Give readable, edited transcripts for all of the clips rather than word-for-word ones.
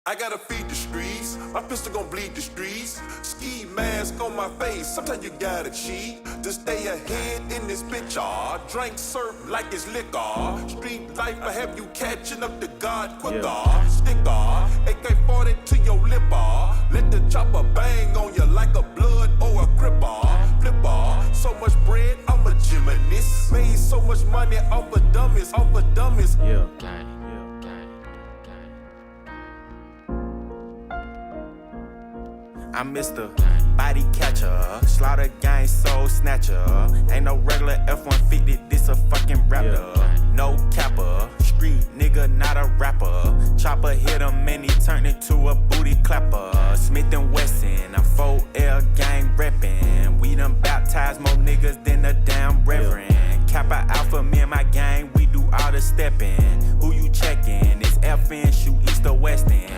I gotta feed the streets, my pistol gon' bleed the streets. Ski mask on my face, sometimes you gotta cheat to stay ahead in this bitch. Drink serve like it's liquor. Street life will have you catching up to God quicker. Sticker, AK-40 to your lip. Let the chopper bang on you like a blood or a cripper. Flipper, so much bread, I'm a gymnast. Made so much money off of dummies, Yeah. I'm Mr. Body Catcher, Slaughter Gang Soul Snatcher. Ain't no regular F-150, this a fucking raptor. No capper, street nigga, not a rapper. Chopper hit him and he turned into a booty clapper. Smith & Wesson, a 4L gang reppin'. We done baptized more niggas than a damn reverend. Kappa Alpha, me and my gang, we do all the steppin'. Who you checkin'? It's FN, shoot east or west end.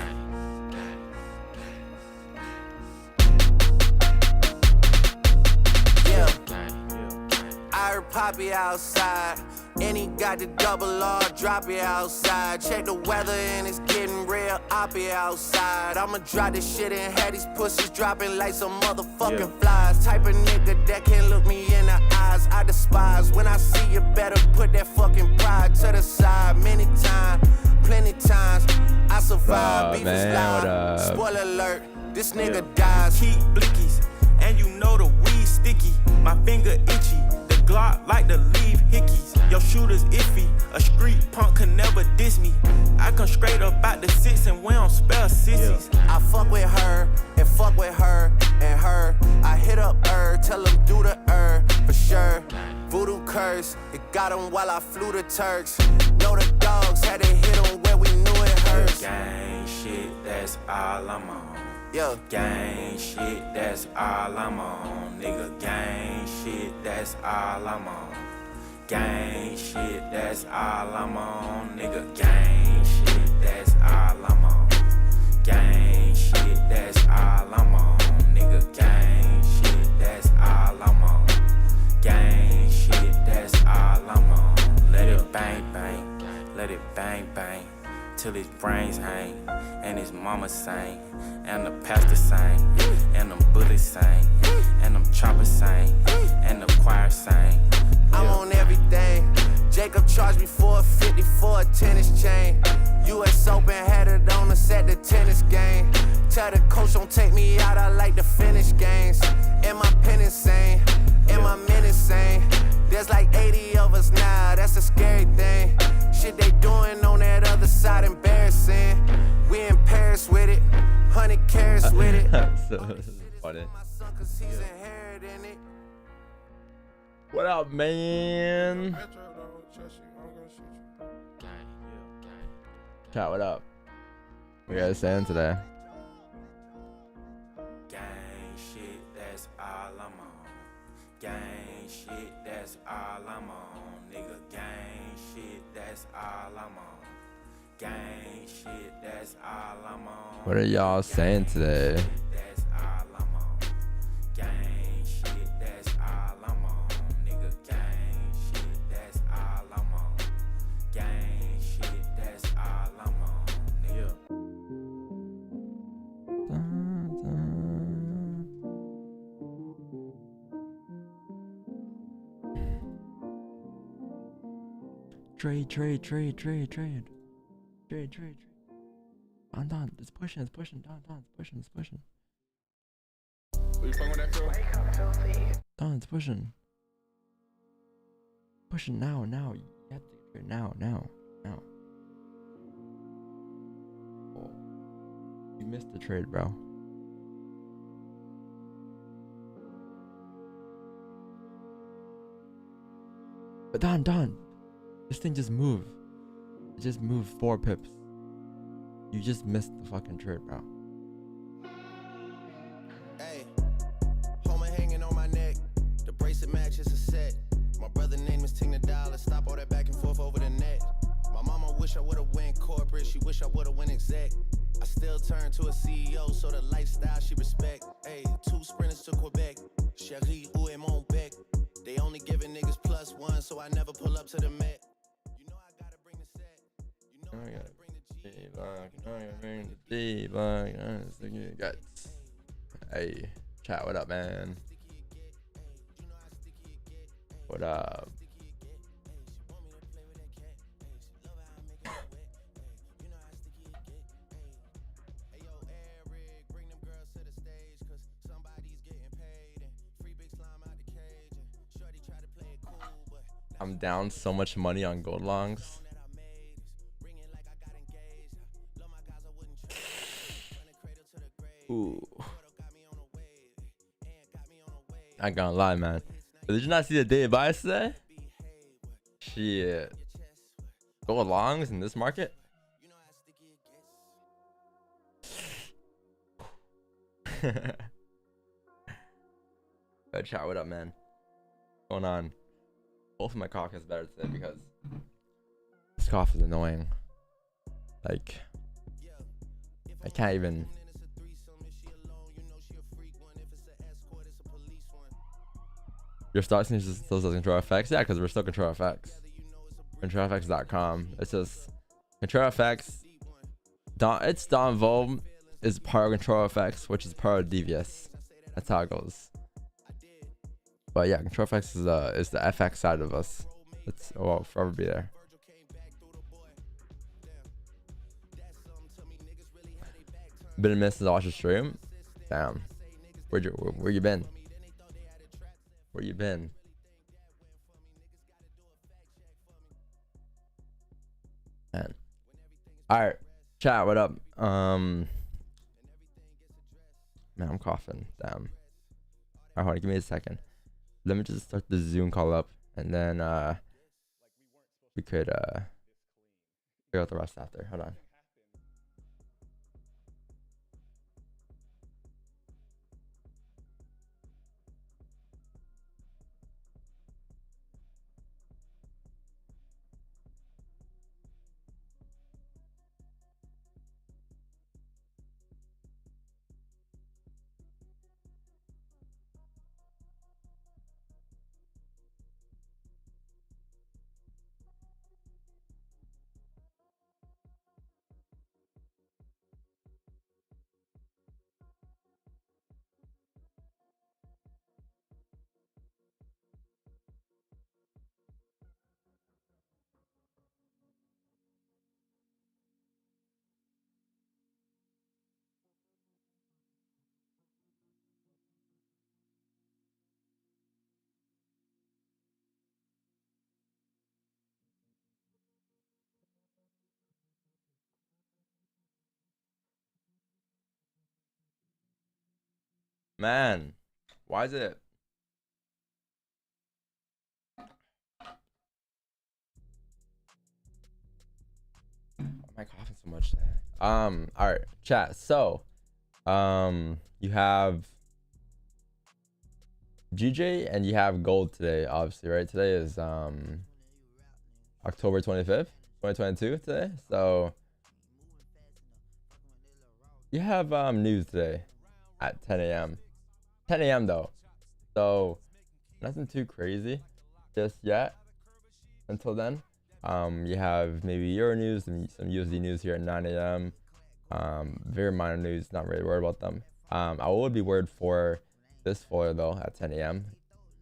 I heard Poppy outside, and he got the double R, drop it outside. Check the weather and it's getting real, I'll be outside. I'ma drop this shit and have these pussies dropping like some motherfucking flies. Type of nigga that can't look me in the eyes, I despise. When I see you, better put that fucking pride to the side. Many times, plenty times, I survived. Beef is live. Spoiler alert, this nigga dies. Keep blickies, and you know the weed sticky. My finger itchy. Glock like to leave hickeys. Your shooter's iffy. A street punk can never diss me. I come straight up out the six and we don't spell sissies. I fuck with her and fuck with her and her. I hit up her, tell them do the for sure. Voodoo curse, it got him while I flew the Turks. Know the dogs had to hit him where we knew it hurts. Gang shit, that's all I'm on. Yeah. Gang shit, that's all I'm on. Nigga, gang shit, that's all I'm on. Gang shit, that's all I'm on. Nigga, gang shit, that's all I'm on. Gang shit, that's all I'm on. Nigga, gang shit, that's all I'm on. Gang shit, that's all I'm on. Let it bang bang, let it bang bang. Till his brains hang, and his mama sang, and the pastor sang, and them bullets sang, and them choppers sang, and the choir sang. I'm on everything. Jacob charged me $450 for a tennis chain. US Open had it on us at the tennis game. Tell the coach don't take me out, I like to finish games. And my pen insane, and my men insane. There's like 80 of us now, that's a scary thing. Shit they doing on that other side embarrassing. We in Paris with it, 100 carats with it. So funny. What up, man? Chat, what up? What you guys saying today? Gang shit, that's all I'm on. Gang shit, that's all I'm on. Nigga, gang shit, that's all I'm on. Gang shit, that's all I'm on. What are y'all saying today? That's all I'm on. Gang shit, that's all I'm on. Nigga, gang shit, that's all I'm on. Gang shit, that's all I'm on. Nigga. Trade. Don, it's pushing. Don, it's pushing. What you fucking with that, Phil? Don, it's pushing. Pushing now. You have to trade now. Oh, you missed the trade, bro. But Don, this thing just moved. It just moved 4 pips. You just missed the fucking trade, bro. Hey, Homer hanging on my neck. The bracelet match is a set. My brother name is Tina Dollar. Stop all that back and forth over the net. My mama wish I would've went corporate. She wish I would've went exec. I still turn to a CEO, so the lifestyle she respect. Hey, 2 sprinters to Quebec. Cherie, où est mon bec? They only giving niggas +1, so I never pull up to the Met. You know I gotta bring the set. You know I gotta bring the G. Hey, chat, what up, man? What up? I'm down so much money on gold longs. Ooh. I ain't gonna lie, man. But did you not see the daily bias today? Shit. Gold longs in this market? Yo, chat, what up, man? What's going on? Both of my cough is better today because this cough is annoying. Like, I can't even. Your stock still says control FX? Yeah, because we're still control FX. ControlFX.com. It's just control FX. It's Don Vol is part of control FX, which is part of Devious. That's how it goes. But yeah, control FX is the FX side of us. It's will forever be there. Been a minute since I watched the stream. Damn. Where you been? Where you been? Man. Alright. Chat, what up? Man, I'm coughing. Damn. Alright, hold on, give me a second. Let me just start the Zoom call up, and then we could figure out the rest after. Hold on. Man, why is it? Why am I coughing so much today? All right, chat. So, you have GJ and you have gold today, obviously, right? Today is October 25th, 2022 today. So you have news today at 10 a.m. 10 a.m. though, so nothing too crazy just yet. Until then, you have maybe Euro news and some USD news here at 9 a.m. Very minor news, not really worried about them. I would be worried for this folder though at 10 a.m.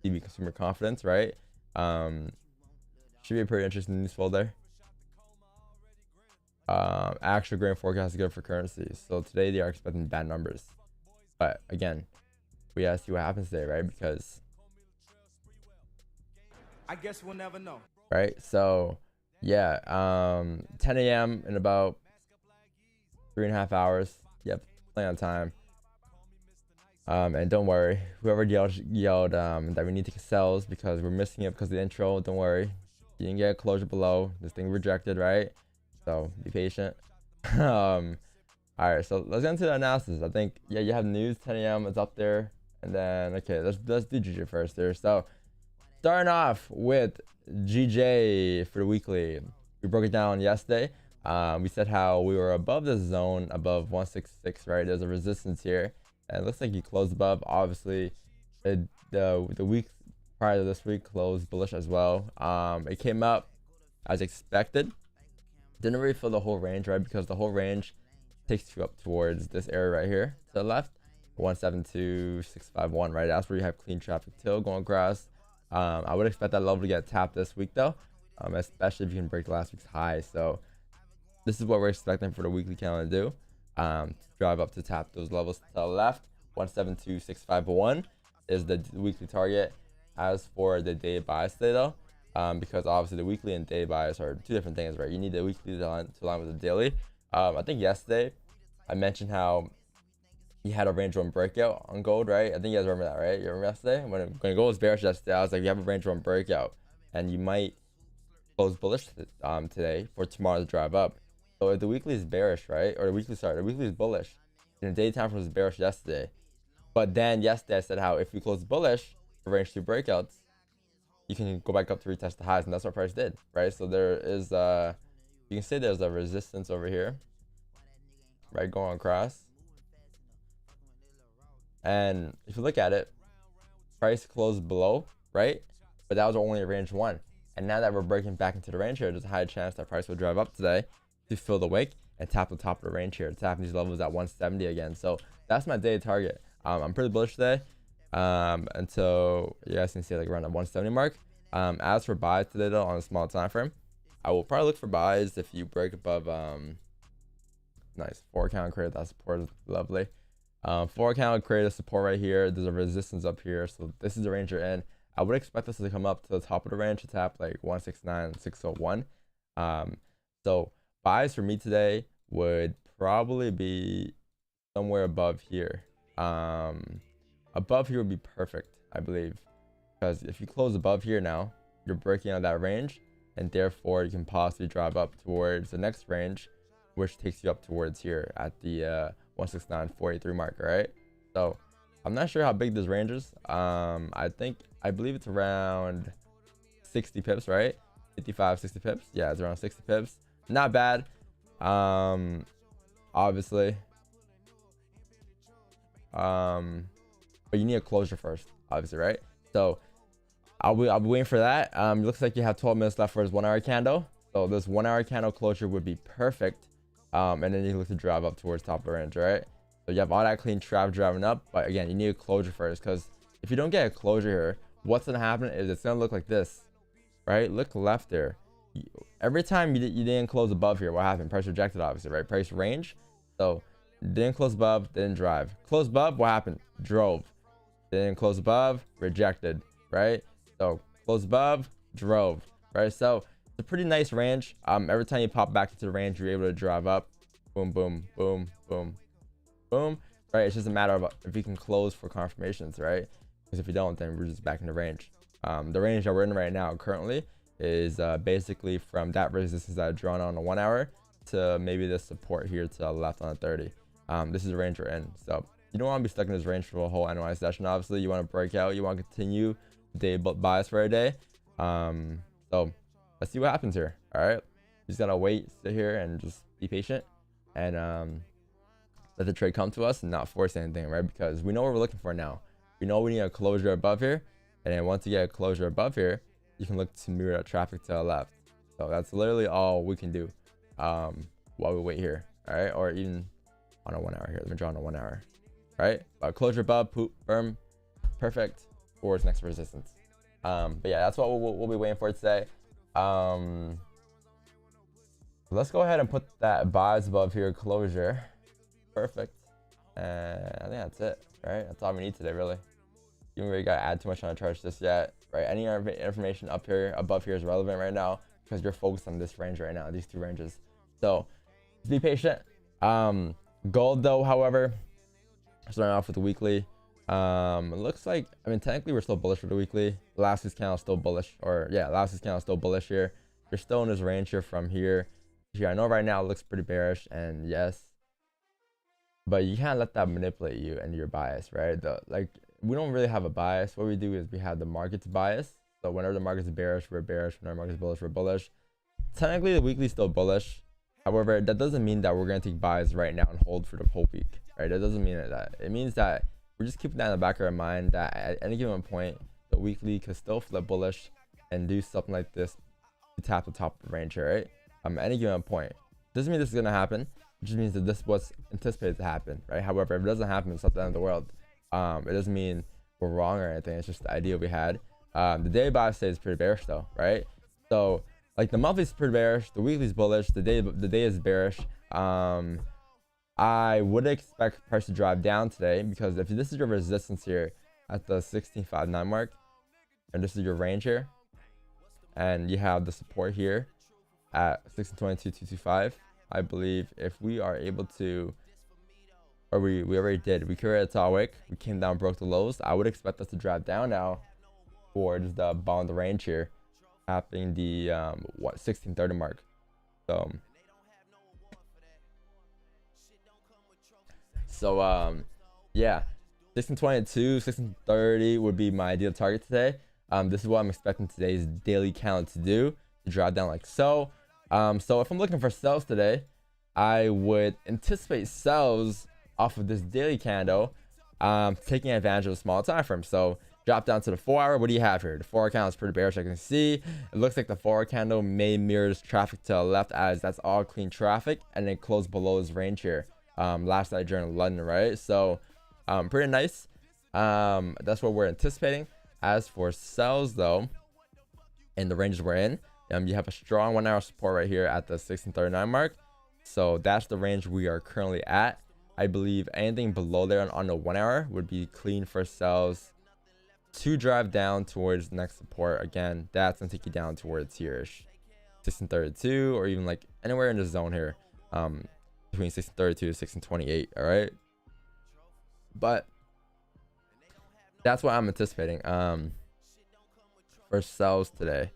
DB consumer confidence, right? Should be a pretty interesting news folder. Actual grain forecast is good for currencies. So today they are expecting bad numbers, but again, we gotta see what happens today, right? Because I guess we'll never know. Right, so yeah, 10 a.m. in about 3.5 hours. Yep, plenty on time. And don't worry, whoever yelled that we need to get sells because we're missing it because of the intro, don't worry, you didn't get a closure below. This thing rejected, right? So be patient. All right, so let's get into the analysis. I think, yeah, you have news. 10 a.m. it's up there, and then okay, let's do GJ first there. So starting off with GJ for the weekly, we broke it down yesterday. We said how we were above the zone, above 166, right? There's a resistance here, and it looks like you closed above. Obviously, the week prior to this week closed bullish as well. It came up as expected, Didn't really fill the whole range, right? Because the whole range takes you up towards this area right here to the left, 172.651, right? That's where you have clean traffic till going across. I would expect that level to get tapped this week though, especially if you can break last week's high. So this is what we're expecting for the weekly candle to do. Drive up to tap those levels to the left. 172.651 is the weekly target. As for the day bias today though, because obviously the weekly and day bias are two different things, right? You need the weekly to align with the daily. I think yesterday I mentioned how you had a range one breakout on gold, right? I think you guys remember that, right? You remember yesterday when gold was bearish yesterday, I was like, you have a range one breakout and you might close bullish today for tomorrow to drive up. So if the weekly is bearish, right? Or the weekly is bullish. And the daytime was bearish yesterday. But then yesterday I said how if we close bullish for range two breakouts, you can go back up to retest the highs, and that's what price did, right? So there is you can say there's a resistance over here, right, going across. And if you look at it, price closed below, right? But that was only a range one. And now that we're breaking back into the range here, there's a high chance that price will drive up today to fill the wick and tap the top of the range here, tap these levels at 170 again. So that's my daily target. I'm pretty bullish today until you guys can see like around the 170 mark. As for buys today though, on a small time frame, I will probably look for buys if you break above nice 4 count, create that support is lovely. 4 count, create a support right here. There's a resistance up here, so this is the range you're in. I would expect this to come up to the top of the range to tap like 169.601. So buys for me today would probably be somewhere above here. Above here would be perfect, I believe, because if you close above here now, you're breaking out that range, and therefore you can possibly drive up towards the next range, which takes you up towards here at the 169.43 mark, right? So I'm not sure how big this range is. I believe it's around 60 pips, right? 55, 60 pips. Yeah, it's around 60 pips. Not bad. Obviously. But you need a closure first, obviously, right? So I'll be waiting for that. It looks like you have 12 minutes left for his 1 hour candle. So this 1 hour candle closure would be perfect. And then you look to drive up towards top of the range, right? So you have all that clean traffic driving up, but again, you need a closure first, because if you don't get a closure here, what's gonna happen is it's gonna look like this, right? Look left there. Every time you didn't close above here, what happened? Price rejected, obviously, right? Price range. So didn't close above, didn't drive. Close above, what happened? Drove. Didn't close above, rejected, right? So close above, drove, right? So it's a pretty nice range. Every time you pop back into the range, you're able to drive up. Boom, boom, boom, boom, boom, right? It's just a matter of if you can close for confirmations, right? Because if you don't, then we're just back in the range. The range that we're in right now currently is basically from that resistance that I've drawn on the 1 hour to maybe this support here to the left on the 30. This is the range we're in. So you don't want to be stuck in this range for a whole NY session. Obviously, you want to break out. You want to continue day bias for a day. So let's see what happens here. All right, you just gotta wait, sit here, and just be patient, and let the trade come to us and not force anything, right? Because we know what we're looking for now. We know we need a closure above here, and then once you get a closure above here, you can look to mirror that traffic to the left. So that's literally all we can do while we wait here. All right, or even on a 1 hour here. Let me draw on a 1 hour. Right, but closure above, firm, perfect for its next resistance. But yeah, that's what we'll be waiting for today. Let's go ahead and put that buys above here, closure, perfect. And I think that's it, right? That's all we need today, really. You don't really gotta add too much on the chart just yet, right? Any information up here, above here is relevant right now because you're focused on this range right now, these two ranges. So just be patient. Gold though, however, starting off with the weekly, it looks like, I mean, technically we're still bullish for the weekly. Last week's candle is still bullish, or yeah, last week's candle is still bullish here. You're still in this range here from here to here. I know right now it looks pretty bearish, and yes, but you can't let that manipulate you and your bias, right? Like, we don't really have a bias. What we do is we have the market's bias. So whenever the market's bearish, we're bearish. Whenever the market's bullish, we're bullish. Technically, the weekly is still bullish. However, that doesn't mean that we're going to take buys right now and hold for the whole week, right? That doesn't mean that. It means that we're just keeping that in the back of our mind that at any given point, the weekly could still flip bullish and do something like this to tap the top of the range here, right? any given point. Doesn't mean this is gonna happen. It just means that this was anticipated to happen, right? However, if it doesn't happen, it's not the end of the world. It doesn't mean we're wrong or anything. It's just the idea we had. The daily bias today is pretty bearish though, right? So like the monthly is pretty bearish, the weekly is bullish, the day is bearish. I would expect price to drive down today, because if this is your resistance here at the 16.59 mark, and this is your range here, and you have the support here at 16.22.225, I believe if we are able to, or we already did, we created a tall wick, we came down, broke the lows, I would expect us to drive down now towards the bottom of the range here, happening the 16.30 mark. So yeah, 16.22, 16.30 would be my ideal target today. This is what I'm expecting today's daily candle to do, to drive down like so. So if I'm looking for sells today, I would anticipate sells off of this daily candle, taking advantage of a small time frame. So drop down to the 4 hour. What do you have here? The 4 hour candle is pretty bearish. I can see it looks like the 4 hour candle may mirrors traffic to the left, as that's all clean traffic, and then close below his range here. Last night during London, right? So pretty nice. That's what we're anticipating. As for sells though, in the ranges we're in, you have a strong 1 hour support right here at the 16.39 mark. So that's the range we are currently at. I believe anything below there on the 1 hour would be clean for sells to drive down towards the next support. Again, that's gonna take you down towards here-ish, 16.32, or even like anywhere in the zone here, between 16.32 to 16.28. all right, but that's what I'm anticipating for sells today.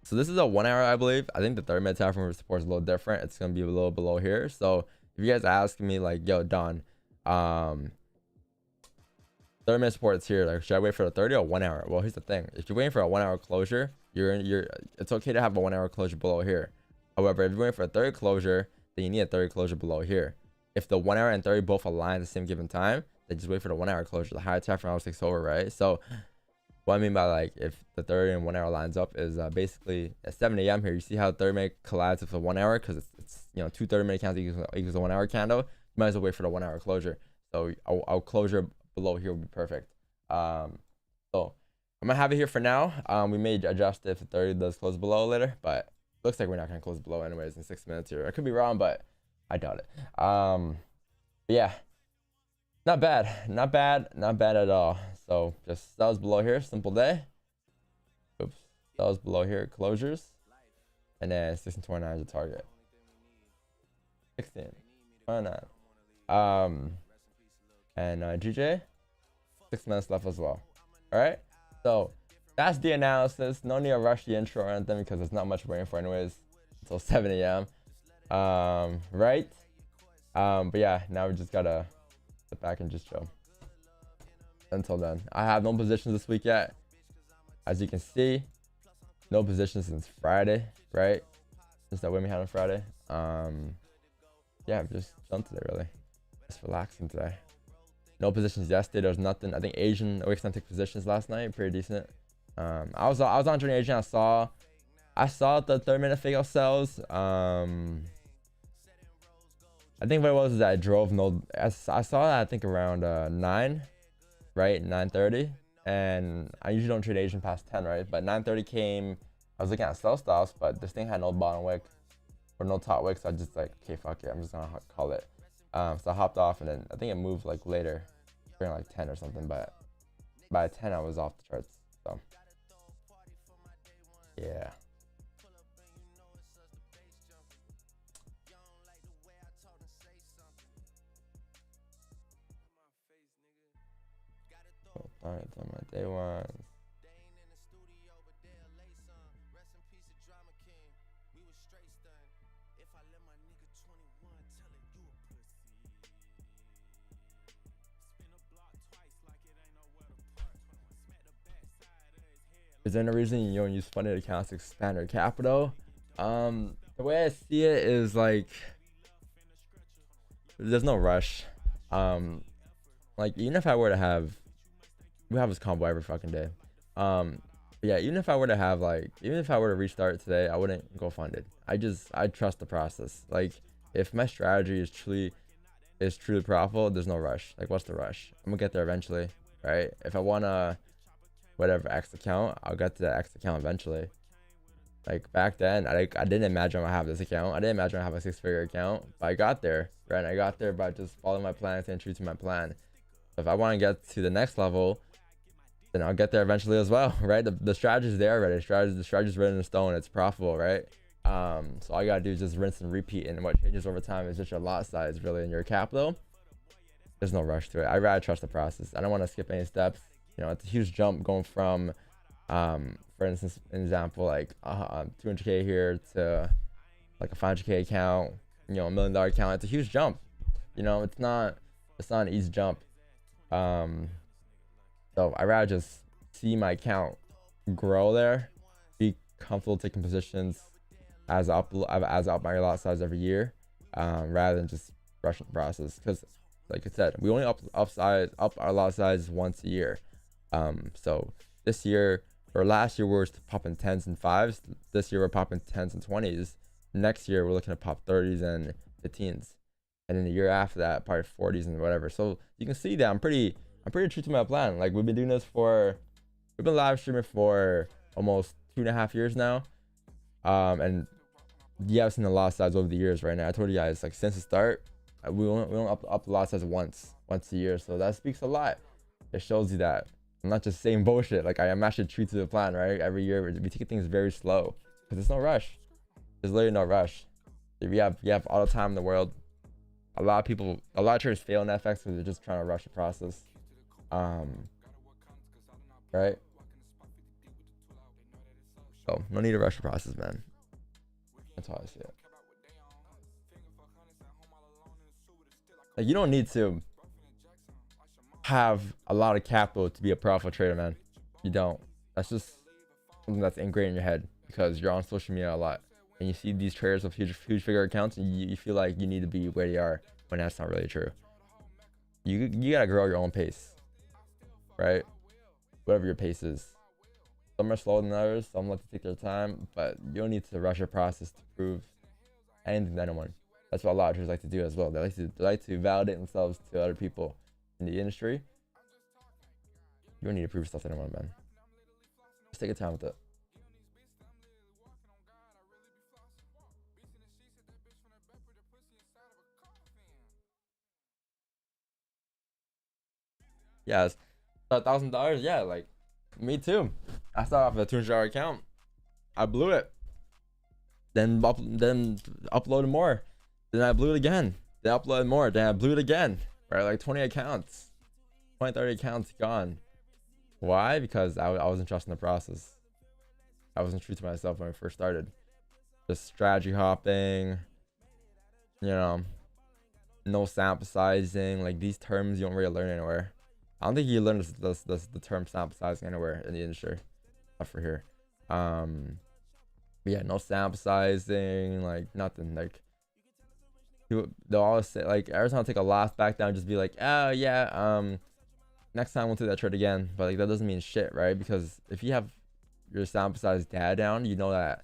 So this is a 1 hour, I believe. I think the 30-minute time frame support is a little different. It's gonna be a little below here. So if you guys are asking me like, yo Don, 30-minute support is here, like should I wait for the 30 or 1 hour? Well, here's the thing, if you're waiting for a 1 hour closure, it's okay to have a 1 hour closure below here. However, if you're waiting for a 30 closure, then you need a 30 closure below here. If the 1 hour and 30 both align at the same given time, then just wait for the 1 hour closure. The higher time frame always takes over, right? So what I mean by like if the 30 and 1 hour lines up is basically at 7 a.m. here, you see how 30-minute collides with the 1 hour, because it's you know, 2 30-minute candles equals a 1 hour candle. You might as well wait for the 1 hour closure. So our closure below here would be perfect. So I'm gonna have it here for now. We may adjust if the 30 does close below later, but looks like we're not gonna close below anyways in 6 minutes here. I could be wrong, but I doubt it. But yeah, not bad at all. So just sells below here, simple day. Oops, sells below here, closures, and then 16.29 is the target. 16.29. And GJ, 6 minutes left as well. All right, so that's the analysis. No need to rush the intro or anything, because there's not much waiting for anyways until 7 a.m. Right? But yeah, now we just gotta sit back and just chill until then. I have no positions this week yet, as you can see. No positions since Friday, right? Since that win we had on Friday. Yeah, just chilling today, really. Just relaxing today. No positions yesterday. There was nothing. I think Asian OXM took positions last night, pretty decent. I was on during Asian. I saw the 30-minute fake out sells. I think what it was is that I drove I saw that I think around 9, right, 9:30, and I usually don't trade Asian past 10, right? But 9:30 came. I was looking at sell stops, but this thing had no bottom wick or no top wick, so I just like, okay, fuck it, I'm just gonna call it. So I hopped off, and then I think it moved like later, during like 10 or something. But by 10 I was off the charts. So yeah. All right, on my day ones. Is there any reason you don't use funded accounts to expand your capital? The way I see it is like, there's no rush. Like even if I were to have, we have this combo every fucking day. But yeah, even if I were to have like, even if I were to restart today, I wouldn't go funded. I trust the process. Like if my strategy is truly profitable, there's no rush. Like what's the rush? I'm gonna get there eventually, right? If I wanna whatever X account, I'll get to that X account eventually. Like back then, I didn't imagine I have this account. I didn't imagine I have a 6-figure account, but I got there, right? And I got there by just following my plan, staying true to my plan. So if I want to get to the next level, then I'll get there eventually as well, right? The strategy's there already. The strategy's written in stone. It's profitable, right? So all you gotta do is just rinse and repeat. And what changes over time is just your lot size, really, and your capital. There's no rush to it. I rather trust the process. I don't want to skip any steps. You know, it's a huge jump going from, for instance, an example like 200K here to like a 500K account. You know, $1 million account. It's a huge jump. You know, it's not an easy jump. So I rather just see my account grow there, be comfortable taking positions as up my lot size every year, rather than just rushing the process. Because like I said, we only up our lot size once a year. So this year or last year we were popping 10s and 5s. This year we're popping 10s and 20s. Next year we're looking to pop 30s and 15s, and then the year after that probably 40s and whatever. So you can see that I'm pretty true to my plan. Like we've been live streaming for almost 2.5 years now, and yeah, I've seen the lot size over the years. Right now, I told you guys, like since the start, we only up the lot size once a year. So that speaks a lot. It shows you that I'm not just saying bullshit. Like I'm actually true to the plan, right? Every year we take things very slow because there's no rush. There's literally no rush. If you have all the time in the world. A lot of traders fail in FX because they're just trying to rush the process. Right? So no need to rush the process, man. That's how I see it. Like you don't need to have a lot of capital to be a profitable trader, man. You don't. That's just something that's ingrained in your head because you're on social media a lot and you see these traders with huge figure accounts and you feel like you need to be where they are when that's not really true. You gotta grow your own pace, right? Whatever your pace is. Some are slower than others. Some like to take their time, but you don't need to rush your process to prove anything to anyone. That's what a lot of traders like to do as well. They like to validate themselves to other people in the industry. You don't need to prove stuff to anyone, man. Just take your time with it. Yeah, it's $1,000. Yeah, like me too. I started off with a $200 account. I blew it. Then uploaded more. Then I blew it again. Then uploaded more. Then I blew it again. Right, like 20 accounts, 30 accounts gone. Why? Because I wasn't trusting the process. I wasn't true to myself when I first started. Just strategy hopping. You know, no sample sizing. Like these terms you don't really learn anywhere. I don't think you learn the term sample sizing anywhere in the industry. Not for here. But yeah, no sample sizing, like nothing. Like they'll always say, like every time I take a loss back down, just be like, oh yeah, next time we'll take that trade again. But like that doesn't mean shit, right? Because if you have your sample size data down, you know that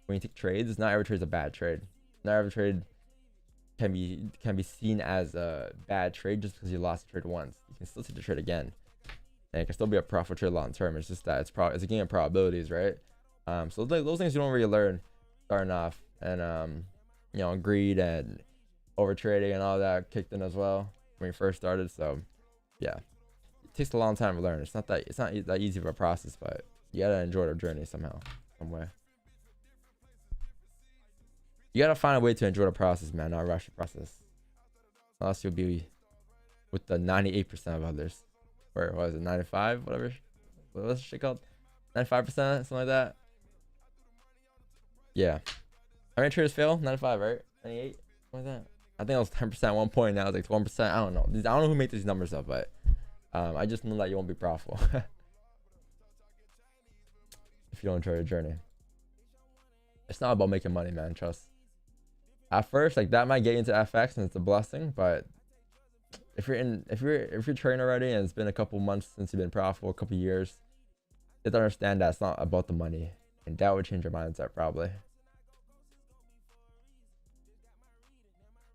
when you take trades, not every trade is a bad trade. Not every trade can be seen as a bad trade just because you lost the trade once. You can still take the trade again, and it can still be a profitable trade long term. It's just that it's a game of probabilities, right? So those things you don't really learn starting off, and you know, greed and over trading and all that kicked in as well when you first started. So yeah, it takes a long time to learn. It's not that easy of a process, but you gotta enjoy the journey somehow, some way. You gotta find a way to enjoy the process, man, not rush the process. Else you'll be with the 98% of others. Or what is it, 95? Whatever. What's the shit called? 95%, something like that. Yeah. How many traders fail? 95, right? 98? Something like that. I think it was 10% at one point. Now it's like 1%. I don't know. I don't know who made these numbers up, but I just know that you won't be profitable if you don't enjoy the journey. It's not about making money, man. Trust. At first, like that might get you into FX and it's a blessing, but if you're trading already and it's been a couple months since you've been profitable, a couple years, have to understand that it's not about the money, and that would change your mindset probably.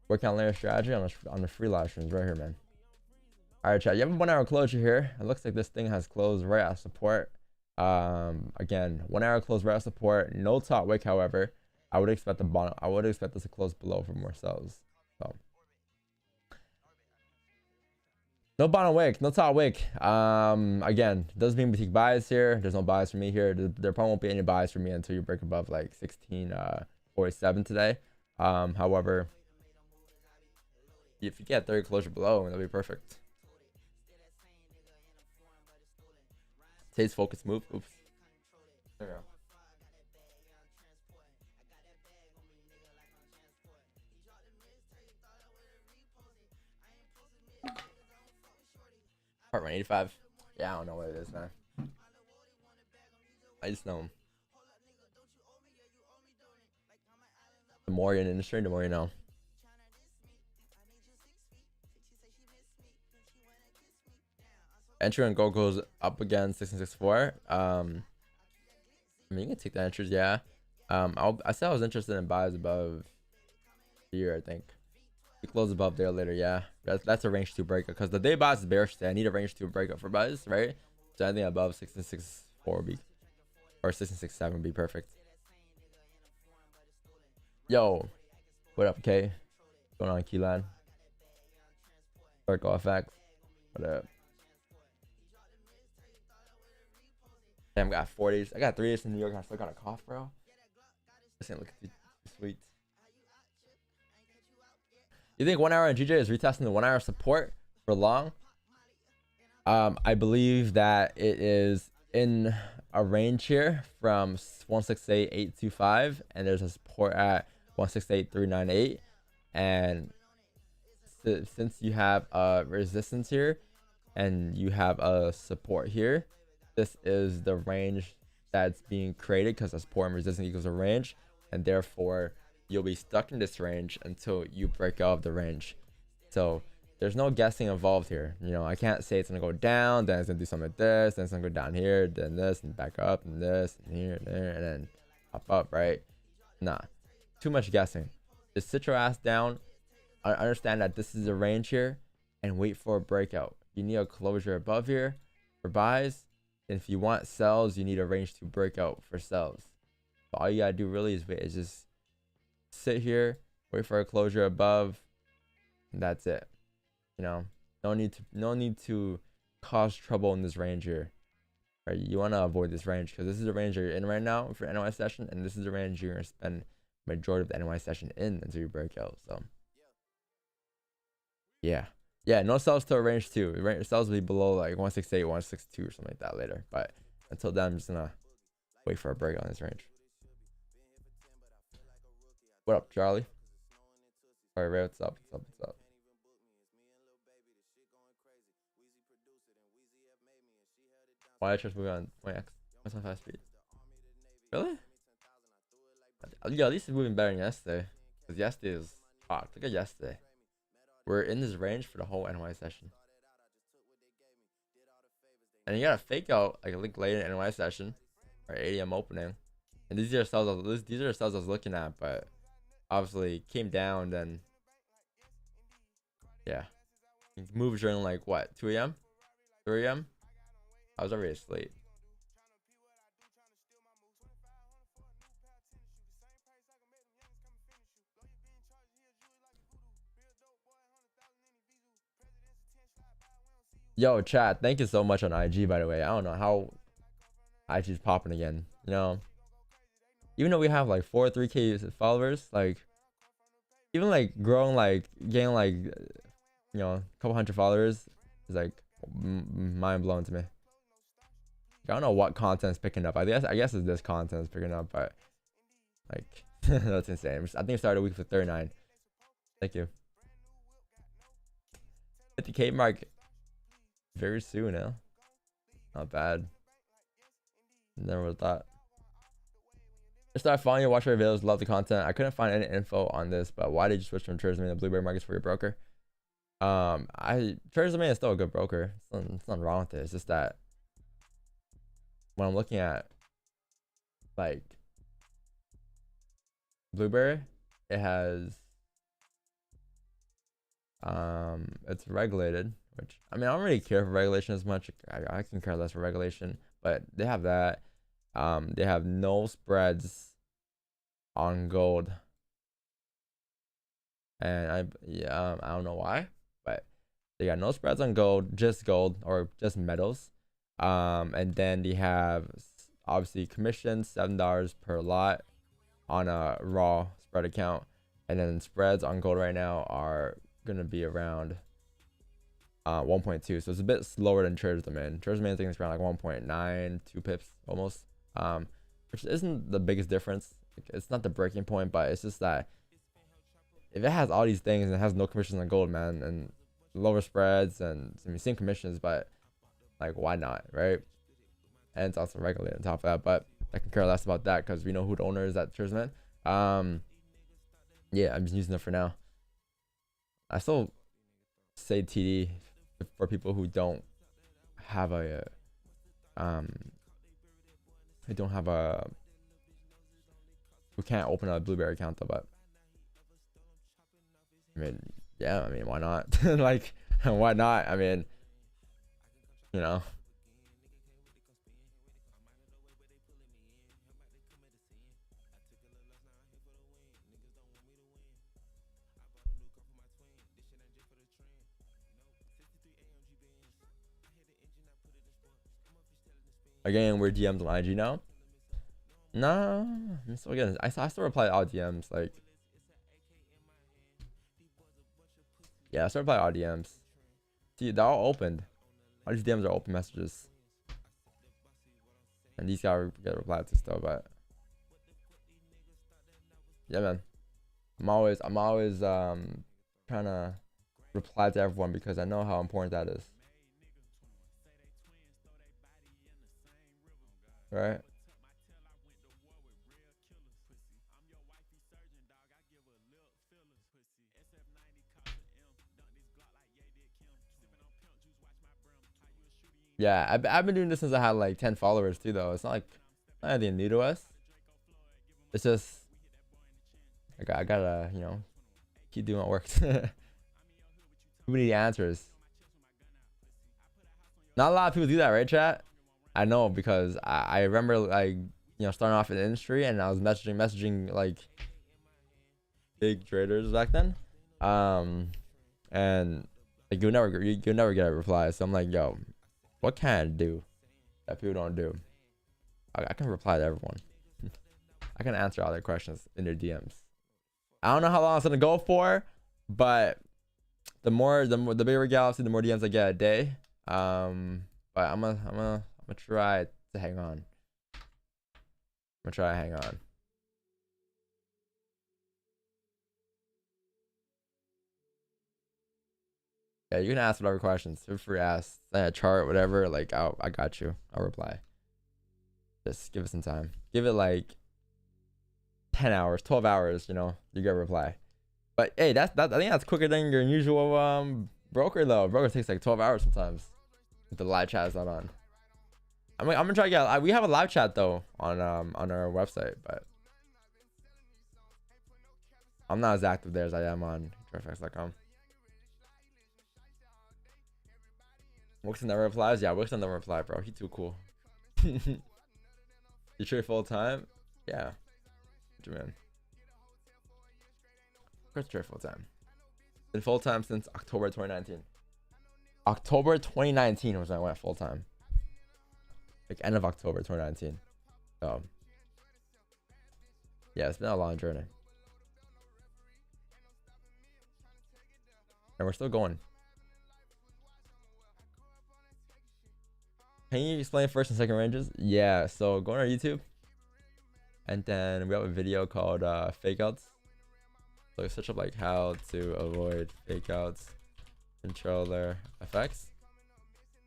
Working on layer strategy on the free live streams right here, man. All right, chat. You have a 1 hour closure here. It looks like this thing has closed right at support. Again, 1 hour close right at support. No top wick, however. I would expect the bottom. I would expect this to close below for more sells. So no bottom wick, no top wick. Again, doesn't mean boutique buys here. There's no buys for me here. There probably won't be any buys for me until you break above like 1647 today. However, if you get 30 closure below, that'll be perfect. Today's focus move. Oops. There we go. Part 185. Yeah, I don't know what it is, man. I just know. The more you're in the industry, the more you know. Entry on gold goes up again, 1664. I mean, you can take the entries, yeah. I said I was interested in buys above here, I think. We close above there later, yeah. That's a range 2 breakup because the day buys is bearish today. I need a range 2 breakup for buys, right? So anything above 1664 would be, or 1667 would be perfect. Yo, what up, K? What's going on, Keyline? Circle FX. What up? Damn, got 40s. I got 3 days in New York. I still got a cough, bro. This ain't looking too sweet. You think 1 hour on GJ is retesting the 1 hour support for long? I believe that it is in a range here from 168.825, and there's a support at 168.398. And since you have a resistance here and you have a support here, this is the range that's being created because the support and resistance equals a range, and therefore you'll be stuck in this range until you break out of the range. So there's no guessing involved here. You know, I can't say it's gonna go down, then it's gonna do something like this, then it's gonna go down here, then this, and back up, and this, and here, and there, and then up, right? Nah, too much guessing. Just sit your ass down. I understand that this is a range here, and wait for a breakout. You need a closure above here for buys. And if you want sells, you need a range to break out for sells. So all you gotta do really is wait, is just sit here, wait for a closure above, and that's it. You know, no need to cause trouble in this range here. Right? You want to avoid this range because this is the range you're in right now for NY session, and this is the range you're gonna spend majority of the NY session in until you break out. So yeah, no sells to a range 2. Sells will be below like 168, 162 or something like that later. But until then, I'm just gonna wait for a break on this range. What up, Charlie? All right, Ray, what's up? What's up? Why I trust moving on YX? What's my fast speed? Really? Yeah, at least it's moving better than yesterday. Because yesterday was fucked. Look at yesterday. We're in this range for the whole NY session. And you got a fake out like a link later in NY session, or 8 AM opening. And these are sales I was looking at, but obviously came down. Then yeah, it moves during like what, 2 AM, 3 AM. I was already asleep. Yo, chat, thank you so much on IG, by the way. I don't know how IG's popping again. You know, even though we have like 3K followers, like even like growing, like getting like, you know, a couple hundred followers is like mind blowing to me. I don't know what content's picking up. I guess it's this content's picking up, but like that's insane. I think it started a week for 39. Thank you. 50K mark very soon, huh? Not bad. Never would have thought. I started following you, watch your videos, love the content. I couldn't find any info on this, but why did you switch from Treasury to Blueberry Markets for your broker? Treasury is still a good broker. There's nothing wrong with it. It's just that when I'm looking at like Blueberry, it has it's regulated, which I mean I don't really care for regulation as much. I can care less for regulation, but they have that. They have no spreads on gold, and I don't know why, but they got no spreads on gold, just gold or just metals. And then they have obviously commissions, $7 per lot on a raw spread account, and then spreads on gold right now are gonna be around 1.2, so it's a bit slower than Traders Domain. Traders Domain I think it's around like 1.9, 2 pips almost, which isn't the biggest difference. It's not the breaking point, but it's just that if it has all these things and it has no commissions on gold, man, and lower spreads and I mean same commissions, but like why not, right? And it's also regulated on top of that, but I can care less about that because we know who the owner is at Traders Domain. Yeah, I'm just using it for now. I still say TD for people who don't have a who can't open a Blueberry account though. But I mean, yeah, I mean, why not? Like, why not? I mean, you know. Again, we're DMs on IG now. No, I'm still getting. I still reply to all DMs. Like, yeah, I still reply to all DMs. See, they're all opened. All these DMs are open messages, and these guys get replied to still. But yeah, man, I'm always trying to reply to everyone because I know how important that is. Right? Yeah, I've been doing this since I had like 10 followers too, though. It's not anything new to us. It's just I gotta, you know, keep doing what works. Too many answers. Not a lot of people do that, right, chat? I know, because I remember, like, you know, starting off in the industry and I was messaging like big traders back then, and like you'll never get a reply. So I'm like, yo, what can I do that people don't do? I can reply to everyone. I can answer all their questions in their DMs. I don't know how long it's gonna go for, but the bigger galaxy, the more DMs I get a day. But I'm gonna try to hang on. I'm gonna try to hang on. Yeah, you can ask whatever questions. Feel free to ask. Send a chart, whatever. Like, I got you. I'll reply. Just give it some time. Give it like 10 hours, 12 hours. You know, you get a reply. But hey, I think that's quicker than your usual broker though. Broker takes like 12 hours sometimes. If the live chat is not on. I'm gonna try to get. We have a live chat though on our website, but I'm not as active there as I am on TradeFX.com. Wixon never replies. Yeah, Wixon never reply, bro. He too cool. You trade full time? Yeah. What you mean? Of course, trade full time. Been full time since October 2019. October 2019 was when I went full time. Like end of October 2019. So yeah, it's been a long journey. And we're still going. Can you explain first and second ranges? Yeah, so go on our YouTube. And then we have a video called fake outs. So search up like how to avoid fake outs, controller effects.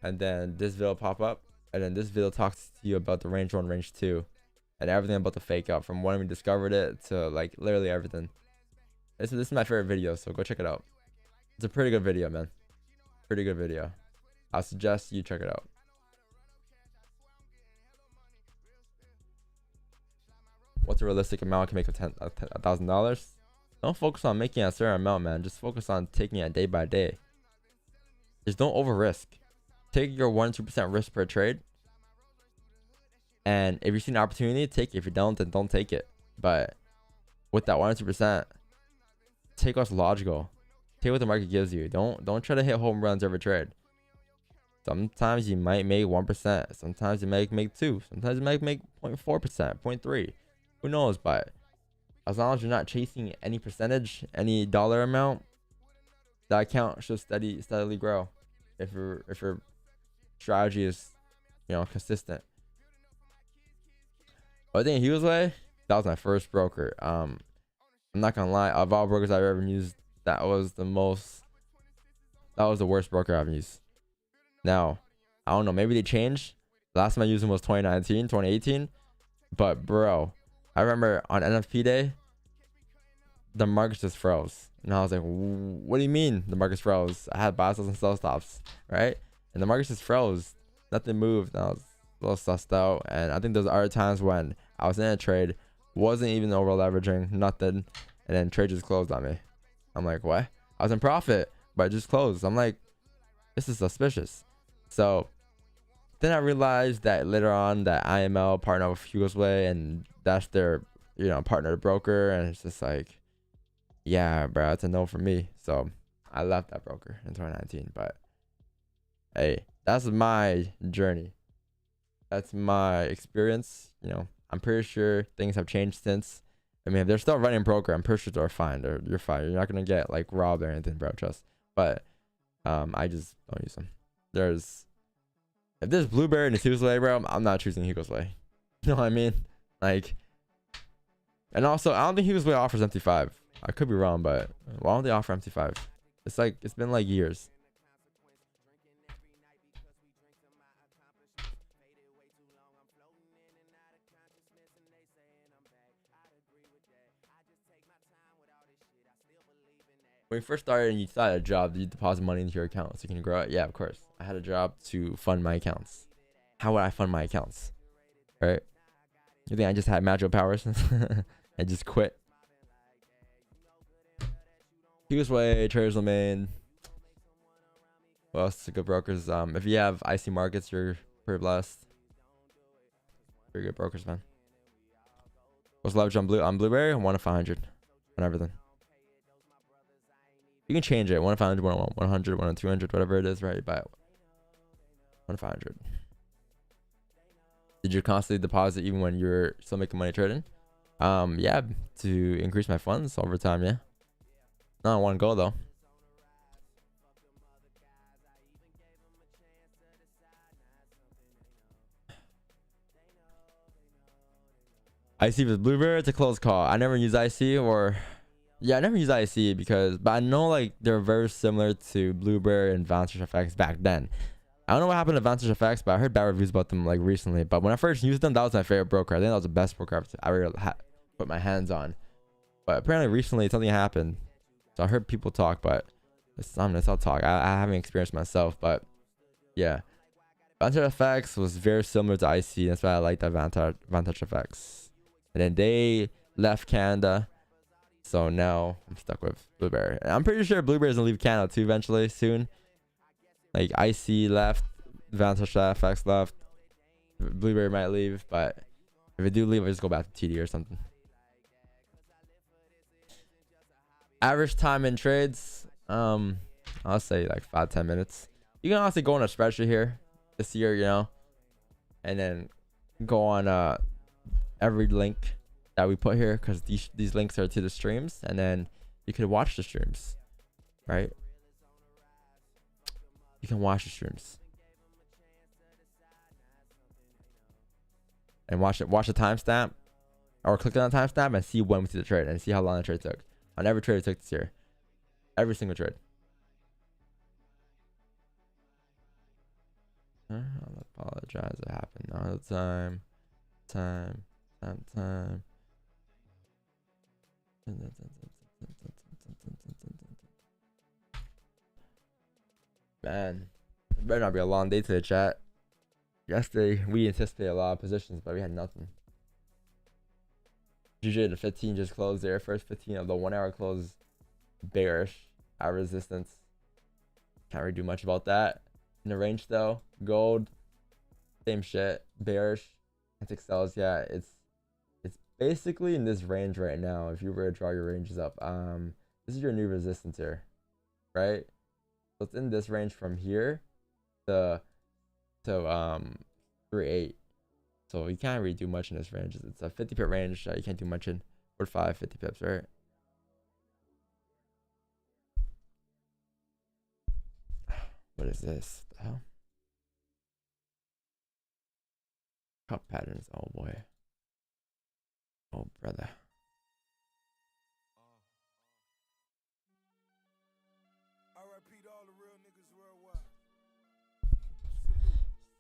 And then this video will pop up. And then this video talks to you about the range 1, range 2, and everything about the fake out from when we discovered it to like literally everything. This is my favorite video, so go check it out. It's a pretty good video, man. Pretty good video. I suggest you check it out. what's a realistic amount I can make of $1,000. Don't focus on making a certain amount, man. Just focus on taking it day by day. Just don't over risk. Take your 1-2% risk per trade. And if you see an opportunity, take it. If you don't, then don't take it. But with that 1-2%, take what's logical. Take what the market gives you. Don't try to hit home runs every trade. Sometimes you might make 1%. Sometimes you might make 2. Sometimes you might make 0.4%, 0.3. Who knows? But as long as you're not chasing any percentage, any dollar amount, that account should steadily grow. If your strategy is, consistent. But I think Hughesway, that was my first broker. I'm not gonna lie, of all brokers I've ever used, that was the worst broker I've used. Now, I don't know, maybe they changed. Last time I used them was 2019, 2018. But bro, I remember on NFP day, the market just froze. And I was like, what do you mean the market froze? I had buy stops and sell stops, right? And the market just froze. Nothing moved. And I was a little sussed out. And I think there's other times when I was in a trade, wasn't even over leveraging, nothing. And then trade just closed on me. I'm like, what? I was in profit, but it just closed. I'm like, this is suspicious. So then I realized that later on that IML partnered with Hughesway, and that's their, partner broker. And it's just like, yeah, bro, it's a no for me. So I left that broker in 2019. But hey, that's my journey. That's my experience. I'm pretty sure things have changed since. I mean, if they're still running broker, I'm pretty sure they're fine. You're fine. You're not gonna get like robbed or anything, bro. Trust. But I just don't use them. If there's Blueberry and it's Hughesway, bro, I'm not choosing Hughesway. You know what I mean? Like, and also I don't think Hughesway offers MT5. I could be wrong, but why don't they offer MT5? It's been like years. When you first started and you started a job, did you deposit money into your account so you can grow it? Yeah, of course. I had a job to fund my accounts. How would I fund my accounts? Right? You think I just had magical powers and just quit? Hughesway, Traders Domain. What else? Good brokers. If you have IC markets, you're pretty blessed. Pretty good brokers, man. What's leverage on Blueberry? 1 to 500 on everything. You can change it. 1 to 500, 1 to 100, 1 to 200, whatever it is, right? But 1 to 500. Did you constantly deposit even when you're still making money trading? Yeah, to increase my funds over time. Yeah, not in one go though. IC with Blueberry, it's a close call. I never use IC or. Yeah, I never used IC but I know like they're very similar to Blueberry and Vantage FX back then. I don't know what happened to Vantage FX, but I heard bad reviews about them like recently. But when I first used them, that was my favorite broker. I think that was the best broker I ever put my hands on. But apparently recently something happened. So I heard people talk, but it's all talk. I haven't experienced myself, but yeah. Vantage FX was very similar to IC. That's why I like that Vantage FX. And then they left Canada. So now I'm stuck with Blueberry. And I'm pretty sure Blueberry's gonna leave Canada too eventually soon. Like IC left, Vantage FX left, Blueberry might leave, but if they do leave, I just go back to TD or something. Average time in trades, I'll say like 5-10 minutes. You can honestly go on a spreadsheet here this year, and then go on every link that we put here, because these links are to the streams, and then you can watch the streams, right? You can watch the streams and watch the timestamp, or click on the timestamp and see when we see the trade and see how long the trade took. On every trade it took this year, every single trade. I apologize. It happened all the time. Man, it better not be a long day today, chat. Yesterday we anticipated a lot of positions, but we had nothing. GJ the 15 just closed there. First 15 of the 1 hour close bearish at resistance. Can't really do much about that. In the range though, gold, same shit, bearish. XAUUSD, yeah, it's basically in this range right now. If you were to draw your ranges up, this is your new resistance here, right? So it's in this range from here to 3.8. So you can't really do much in this range. It's a 50 pip range. You can't do much in 45, 50 pips, right? What is this? The hell? Cup patterns. Oh boy. Oh brother.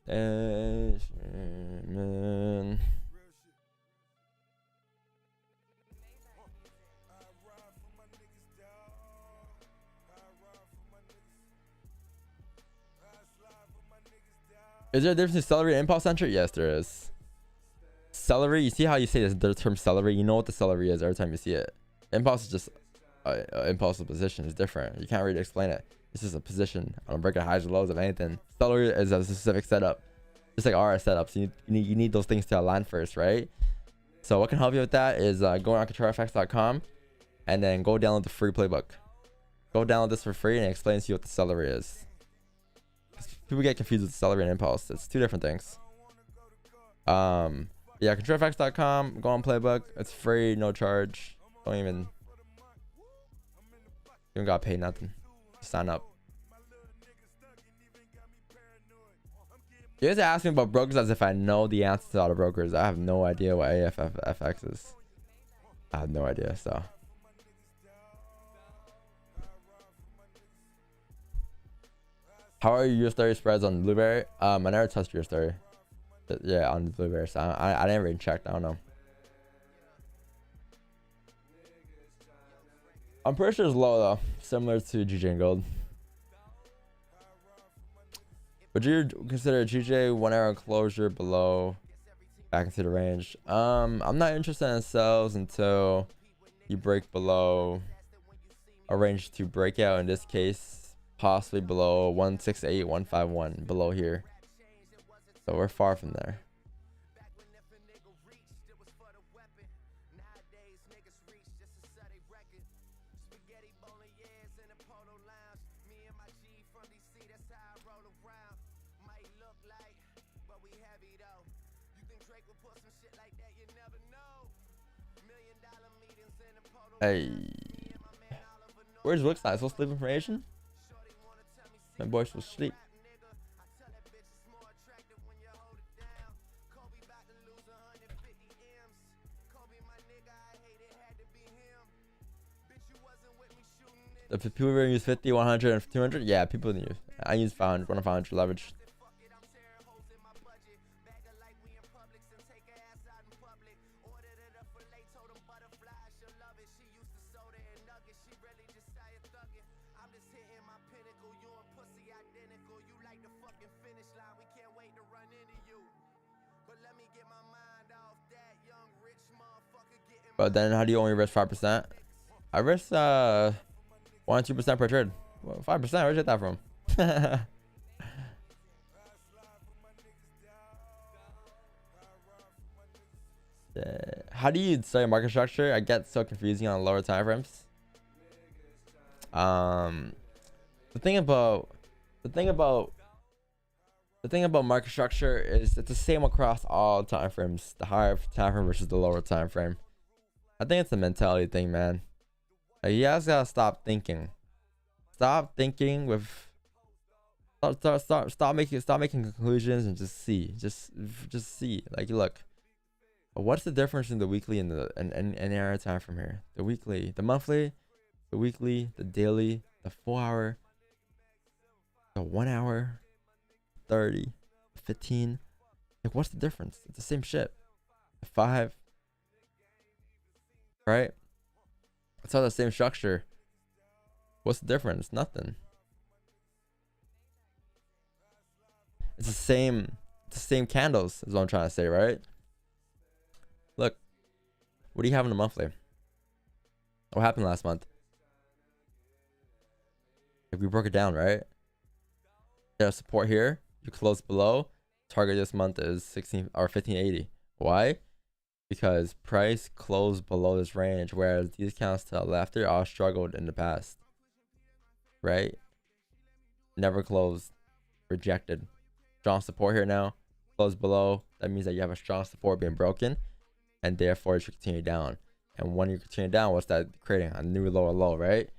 Man. Is there a difference in celery and impulse entry? Yes, there is. Celery, you see how you say this, the term celery? You know what the celery is every time you see it. Impulse is just impulsive position. It's different. You can't really explain it. It's just a position on a break of highs and lows of anything. Celery is a specific setup, just like RS setups. You need those things to align first, right? So what can help you with that is go on controlfx.com and then go download the free playbook. Go download this for free and it explains to you what the celery is. People get confused with celery and impulse. It's two different things. Yeah, controlfx.com. Go on playbook. It's free, no charge. Don't even gotta pay nothing. Just sign up. You guys ask me about brokers as if I know the answer to all the brokers. I have no idea what AFFX is. I have no idea. So. How are your US30 spreads on Blueberry? I never touched your story. Yeah, on the Blueberry. So I didn't really check. I don't know. I'm pretty sure it's low though, similar to GJ and Gold. Would you consider GJ 1 hour closure below back into the range? I'm not interested in sells until you break below a range to breakout. In this case, possibly below 168, 151, below here. So we're far from there. Hey, where's Wix? I supposed to leave information? My boys will sleep. If people really use 50, 100, and 200, yeah, people use. I use 500, 500 leverage. But then how do you only risk 5%? I risk 1 or 2% per trade. Well, 5%, where'd you get that from? How do you study market structure? I get so confusing on lower time frames. The thing about market structure is it's the same across all time frames. The higher time frame versus the lower time frame. I think it's a mentality thing, man. Like, you guys gotta stop thinking. Stop thinking with. Stop making conclusions and just see. Just see. Like, look. What's the difference in the weekly and the hour time from here? The weekly, the monthly, the weekly, the daily, the 4 hour, the 1 hour, 30, 15. Like, what's the difference? It's the same shit. The 5. Right? It's all the same structure. What's the difference? Nothing. It's the same candles is what I'm trying to say, right? Look, What do you have in the monthly? What happened last month? If we broke it down, right? There's support here. You close below. Target this month is 16 or 1580. Why? Because price closed below this range, whereas these counts to the left here all struggled in the past. Right? Never closed. Rejected. Strong support here now. Close below. That means that you have a strong support being broken, and therefore it should continue down. And when you continue down, what's that creating? A new lower low, right?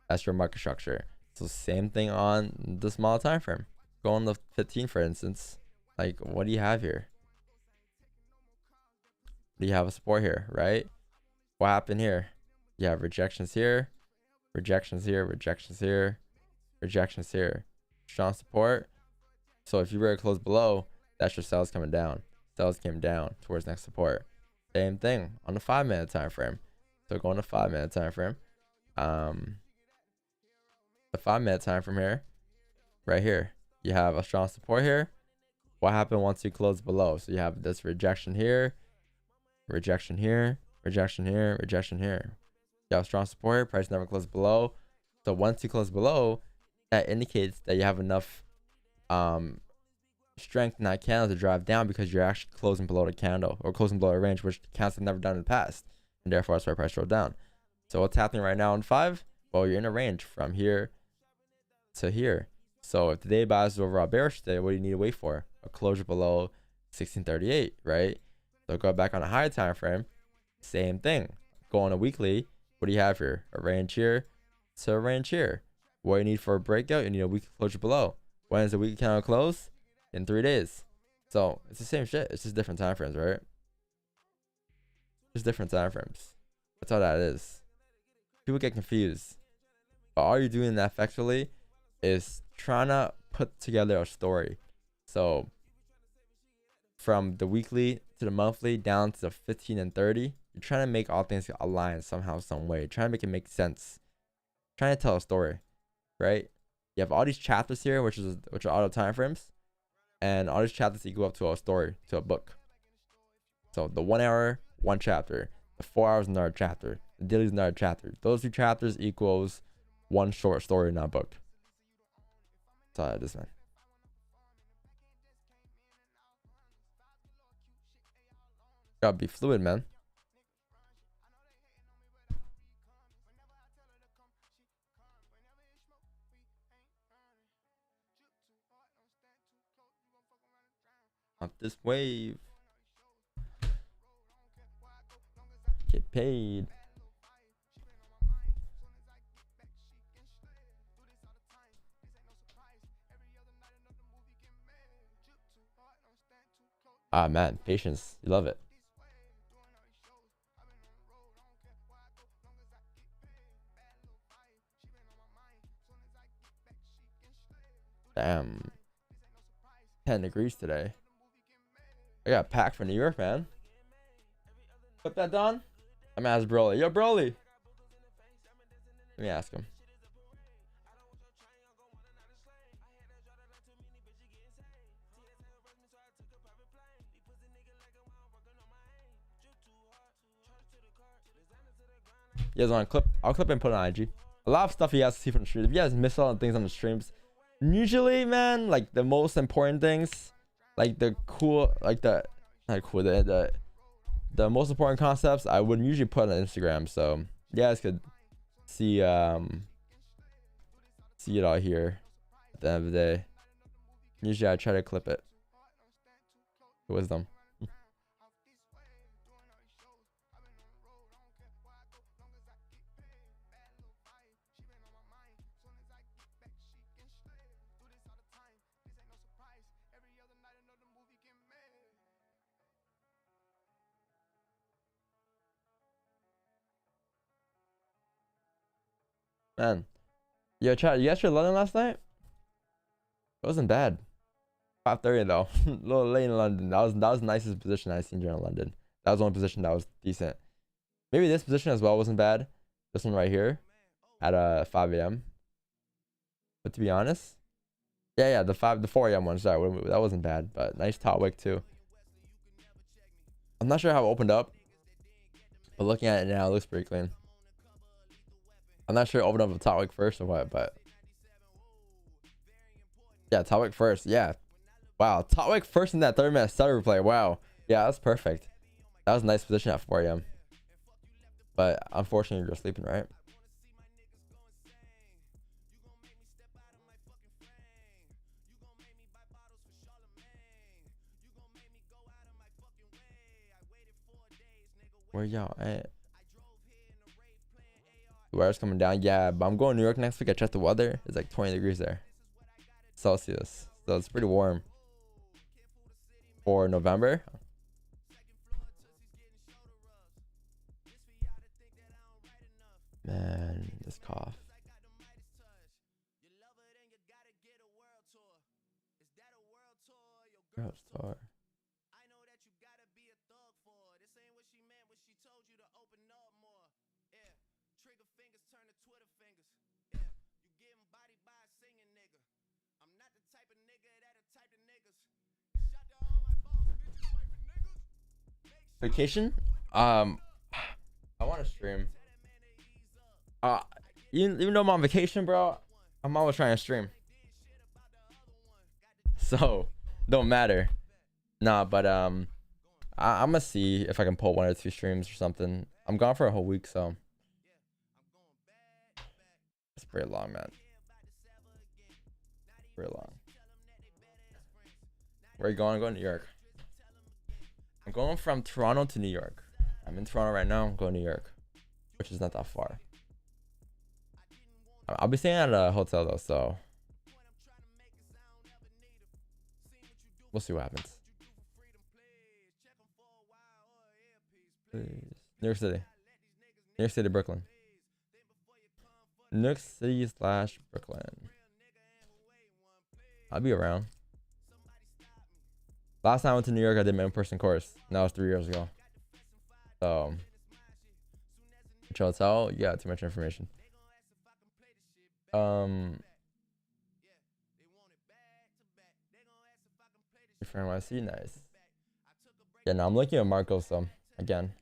That's your market structure. So same thing on the small time frame. Go on the 15, for instance. Like, what do you have here? Do you have a support here, right? What happened here? You have rejections here, rejections here, rejections here, rejections here. Strong support. So if you were to close below, that's your sales coming down. Sales came down towards next support. Same thing on the 5-minute time frame. So go on the 5-minute time frame. The 5-minute time frame here, right here, you have a strong support here. What happened once you close below? So you have this rejection here, rejection here, rejection here, rejection here. You have strong support here. Price never closed below. So once you close below, that indicates that you have enough strength in that candle to drive down, because you're actually closing below the candle or closing below a range, which candles have never done in the past, and therefore that's why price drove down. So what's happening right now in 5? Well, you're in a range from here to here. So if today buys is overall bearish today, what do you need to wait for? A closure below 1638, right? So go back on a higher time frame, same thing. Go on a weekly. What do you have here? A range here to a range here. What you need for a breakout? You need a weekly closure below. When is the weekly candle close? In 3 days. So it's the same shit. It's just different time frames, right? Just different time frames. That's all that is. People get confused. But all you're doing effectively is trying to put together a story. So from the weekly to the monthly down to the 15 and 30, you're trying to make all things align somehow, some way. You're trying to make it make sense. Trying to tell a story, right? You have all these chapters here, which are auto time frames, and all these chapters equal up to a story, to a book. So the 1 hour, 1 chapter. The 4 hours, another chapter. The daily is another chapter. Those 2 chapters equals 1 short story in that book. That's all it is, man. Gotta be fluid, man. Off this wave. Get paid. Ah, man, patience. You love it. Damn. 10 degrees today. I got packed for New York, man. Put that down. I'm gonna ask Broly. Yo, Broly. Let me ask him. You guys want to clip? I'll clip and put it on IG. A lot of stuff you guys see from the stream. If you guys miss all the things on the streams, usually, man, like the most important things, like the cool, like the not cool, the most important concepts, I would usually put on Instagram. So you guys could see it all here at the end of the day. Usually I try to clip it. Wisdom. Man, yo, chat, you guys tried London last night? It wasn't bad. 5:30 though. A little late in London. That was the nicest position I've seen during London. That was the only position that was decent. Maybe this position as well wasn't bad. This one right here at 5 a.m. But to be honest, yeah, the 4 a.m. one, sorry, that wasn't bad. But nice top wick too. I'm not sure how it opened up, But looking at it now, it looks pretty clean. I'm not sure open up a top wick first or what, but yeah, top wick first. Yeah, wow, top wick first in that 30-minute stutter replay. Wow, yeah, that's perfect. That was a nice position at 4 a.m. But unfortunately, you're sleeping, right? Where y'all at? The weather's coming down. Yeah, but I'm going to New York next week. I checked the weather. It's like 20 degrees there. Celsius. So it's pretty warm. For November. Man, this cough. World tour. Vacation? I want to stream. Even though I'm on vacation, bro, I'm always trying to stream. So, don't matter. Nah, but I'm gonna see if I can pull 1 or 2 streams or something. I'm gone for a whole week, so it's pretty long, man. Pretty long. Where are you going? I'm going to New York. I'm going from Toronto to New York. I'm in Toronto right now. I'm going to New York, which is not that far. I'll be staying at a hotel though, so we'll see what happens. Please. New York City. New York City, Brooklyn. New York City / Brooklyn. I'll be around. Last time I went to New York, I did my in-person course. And that was 3 years ago. So, which hotel? Yeah, too much information. Your friend YC, nice. Yeah, no, I'm looking at Marco, so again.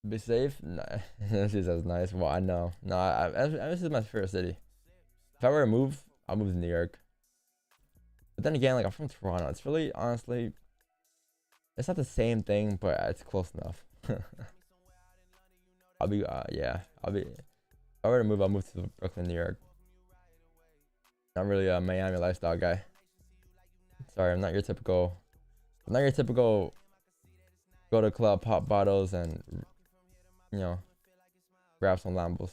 Be safe? Nah. She says nice. Well, I know. No, this is my favorite city. If I were to move, I'll move to New York. But then again, like, I'm from Toronto. It's really, honestly, it's not the same thing, but it's close enough. I'll be, yeah, if I were to move, I'll move to Brooklyn, New York. Not really a Miami lifestyle guy. Sorry, I'm not your typical go to club, pop bottles, and, you know, grab some Lambos.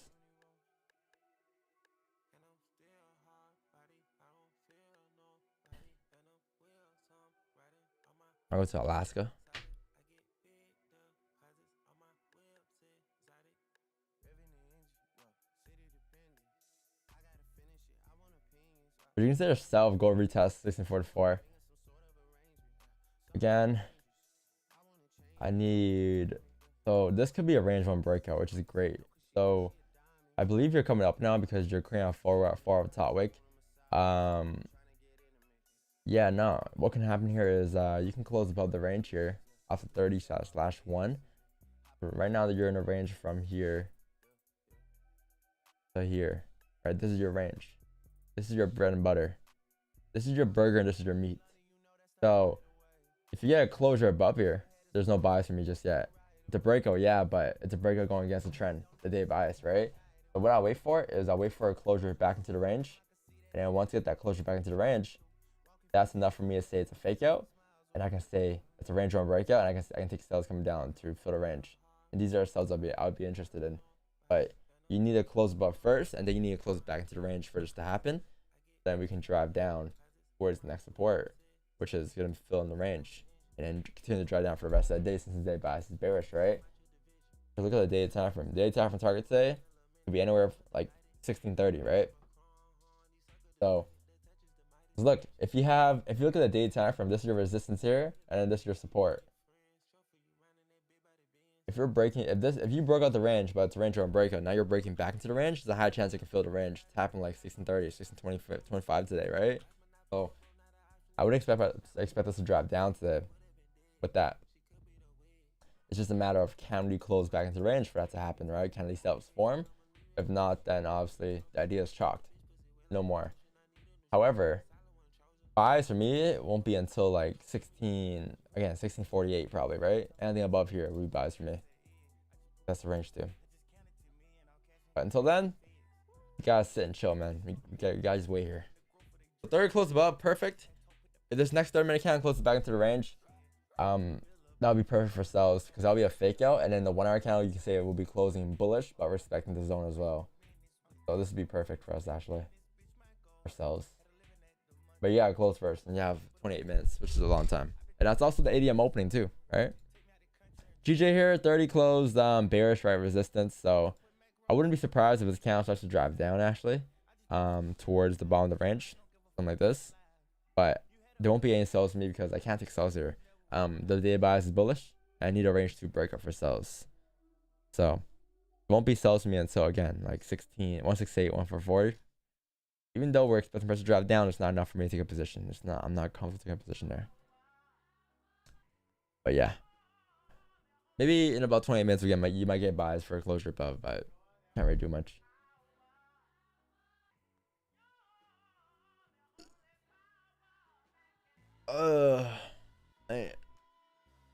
I'll go to Alaska. Would you consider self gold retest 1644? Again, I need, so this could be a range 1 breakout, which is great. So I believe you're coming up now because you're creating a 4 of top wick. Yeah, no, what can happen here is you can close above the range here off the 30/1. Right now that you're in a range from here to here, right? This is your range. This is your bread and butter. This is your burger and this is your meat. So if you get a closure above here, there's no bias for me just yet. The breakout, yeah, but it's a breakout going against the trend, the day bias, right? So what I'll wait for is I'll wait for a closure back into the range. And then once you get that closure back into the range, that's enough for me to say it's a fake out. And I can say it's a range 1 breakout, and I can take sales coming down to fill the range. And these are sales I would be interested in. But you need to close above first, and then you need to close back into the range for this to happen. Then we can drive down towards the next support, which is going to fill in the range. And then continue to drive down for the rest of the day since the day bias is bearish, right? So look at the daily time frame. The daily time frame target today could be anywhere like 1630, right? So look, if you look at the daily time frame, this is your resistance here, and then this is your support. If you're breaking, if you broke out the range, but it's a range 1 breakout, now you're breaking back into the range, there's a high chance you can fill the range. It's happened like 1630, 1625 today, right? So I would expect us to drop down today with that. It's just a matter of can we close back into range for that to happen, right? Can these setups form? If not, then obviously the idea is chalked. No more. However, buys for me it won't be until like 1648 probably, right? Anything above here will be buys for me. That's the range too. But until then, you gotta sit and chill, man. You gotta just wait here. The 30 close above, perfect. If this next 30-minute candle closes back into the range, that'll be perfect for sells because that'll be a fake out, and then the 1 hour candle you can say it will be closing bullish but respecting the zone as well. So this would be perfect for us actually for sells. But you gotta close first, and you have 28 minutes, which is a long time. And that's also the ADM opening too, right? GJ here, 30 closed, bearish, right, resistance. So I wouldn't be surprised if this candle starts to drive down actually, towards the bottom of the range, something like this. But there won't be any sells for me because I can't take sells here. The data bias is bullish. I need a range 2 breakup for sells. So it won't be sells for me until again like 168, 140. Even though we're expecting price to drop down, it's not enough for me to take a position. It's not. I'm not comfortable taking a position there. But yeah, maybe in about 28 minutes you might get buys for a closure above, but can't really do much.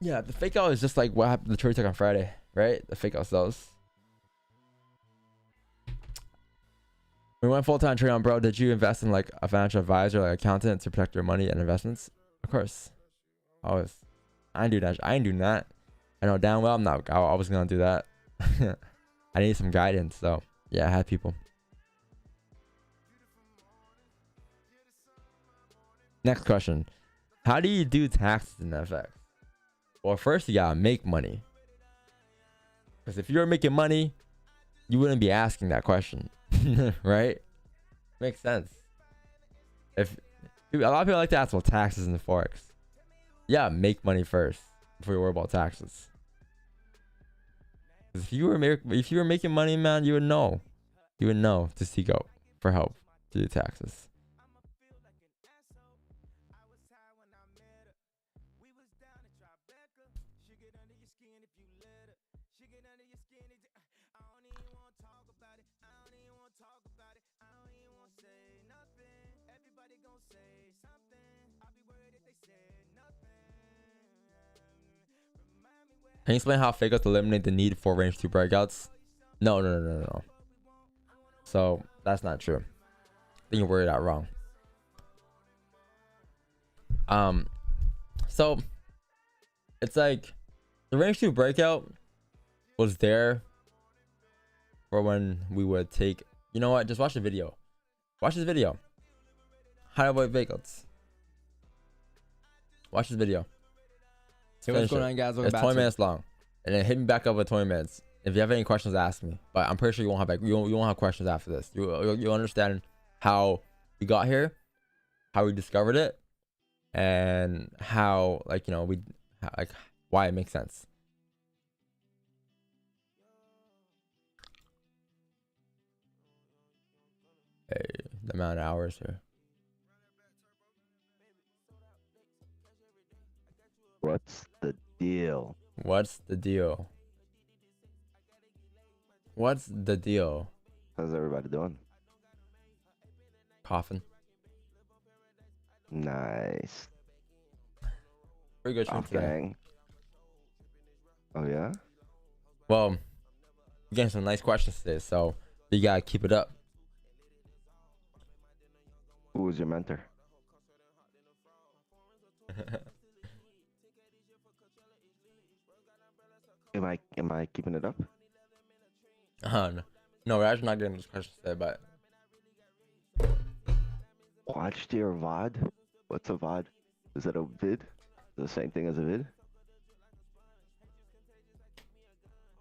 Yeah, the fake out is just like what happened. The trade took on Friday, right? The fake out sells. We went full-time trade on, bro. Did you invest in like a financial advisor, like accountant, to protect your money and investments? Of course, always. I do that. I do not. I know damn well I'm not. I was gonna do that. I need some guidance, so yeah, I had people. Next question: how do you do taxes in FX? Well, first you gotta make money. Because if you were making money, you wouldn't be asking that question. Right? Makes sense. If a lot of people like to ask about taxes in the forex, yeah, make money first before you worry about taxes. If you were making money, man, you would know to seek out for help to do taxes. Can you explain how fake outs eliminate the need for range 2 breakouts? No. So that's not true. I think you worded that wrong. So it's like the range 2 breakout was there for when we would take. You know what? Just watch the video. Watch this video. How to avoid fake outs. Watch this video. Hey, what's going on, guys? It's 20 minutes long, and then hit me back up with 20 minutes. If you have any questions, ask me. But I'm pretty sure you won't have you won't have questions after this. You'll understand how we got here, how we discovered it, and how why it makes sense. Hey, the amount of hours here. What's the deal? What's the deal? What's the deal? How's everybody doing? Coughing. Nice. Pretty good stream today. Gang. Oh yeah? Well, you're getting some nice questions today, so you gotta keep it up. Who was your mentor? Am I keeping it up? No, we're actually not getting those questions today, but Watched your VOD? What's a VOD? Is it a vid? The same thing as a vid?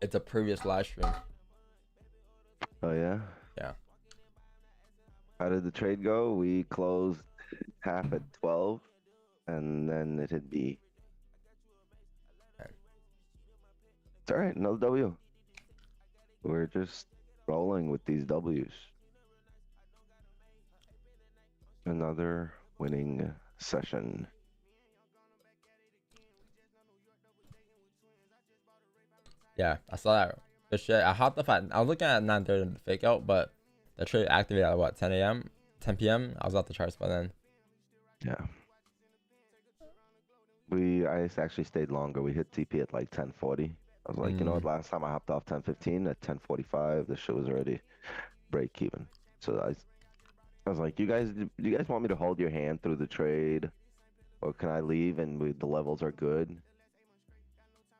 it's a previous live stream. Oh yeah? Yeah. How did the trade go? We closed half at 12 and then it hit B. It's alright, another W. We're just rolling with these W's. Another winning session. Yeah, I saw that. Good shit. I hopped up I was looking at 9:30 fake out, but the trade activated at what, 10 a.m., 10 p.m. I was off the charts by then. Yeah. I actually stayed longer. We hit TP at like 10:40. I was like, you know what? Last time I hopped off 10:15 at 10:45, the show was already break even. So I was like, do you guys want me to hold your hand through the trade, or can I leave and the levels are good?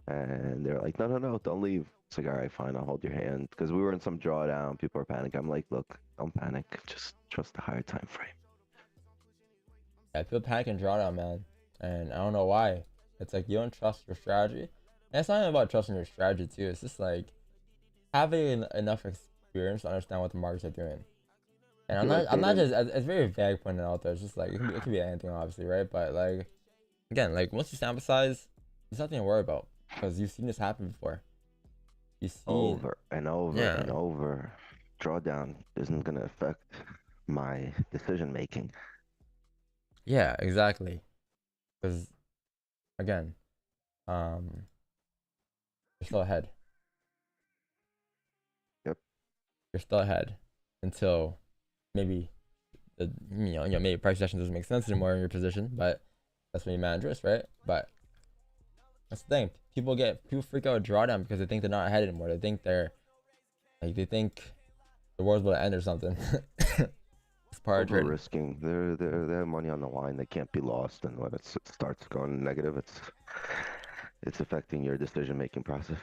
And they're like, no, don't leave. It's like, all right, fine, I'll hold your hand, because we were in some drawdown. People are panicking. I'm like, look, don't panic. Just trust the higher time frame. Yeah, people panic and drawdown, man, and I don't know why. It's like you don't trust your strategy. And it's not even about trusting your strategy too. It's just like having enough experience to understand what the markets are doing. And I'm not just, it's very vague pointing out there. It's just like, it can be anything, obviously, right? But like, again, like once you sample size, there's nothing to worry about, because you've seen this happen before. You've seen over and over and over. Drawdown isn't going to affect my decision making. Yeah, exactly. Because again, you're still ahead. Yep. You're still ahead until maybe maybe price action doesn't make sense anymore in your position, but that's when you manage risk, right? But that's the thing. People freak out at drawdown because they think they're not ahead anymore. They think they think the world's about to end or something. It's part of trading. Risking. They have money on the line. They can't be lost, and when it starts going negative, it's affecting your decision making process.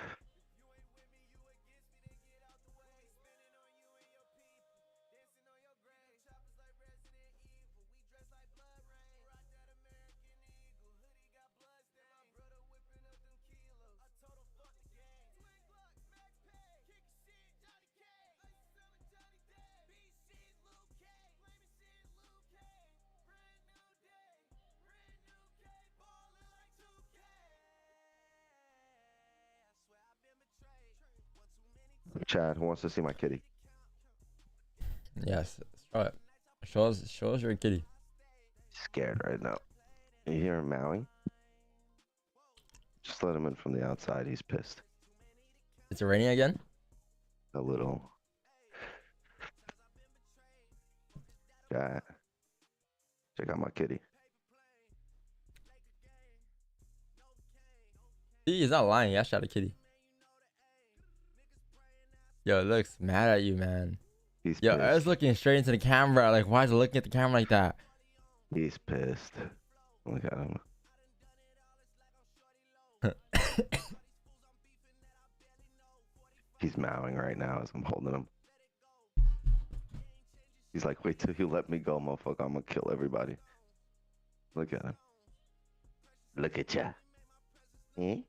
Chad, who wants to see my kitty? Yes, show it. Show us your kitty. He's scared right now. You hear him meowing? Just let him in from the outside. He's pissed. Is it raining again? A little. Yeah. Check out my kitty. He's not lying. He actually had a kitty. Yo, it looks mad at you, man. He's Yo, pissed. I was looking straight into the camera. Like, why is it looking at the camera like that? He's pissed. Look at him. He's meowing right now as I'm holding him. He's like, wait till you let me go, motherfucker. I'm gonna kill everybody. Look at him. Look at ya. Hmm?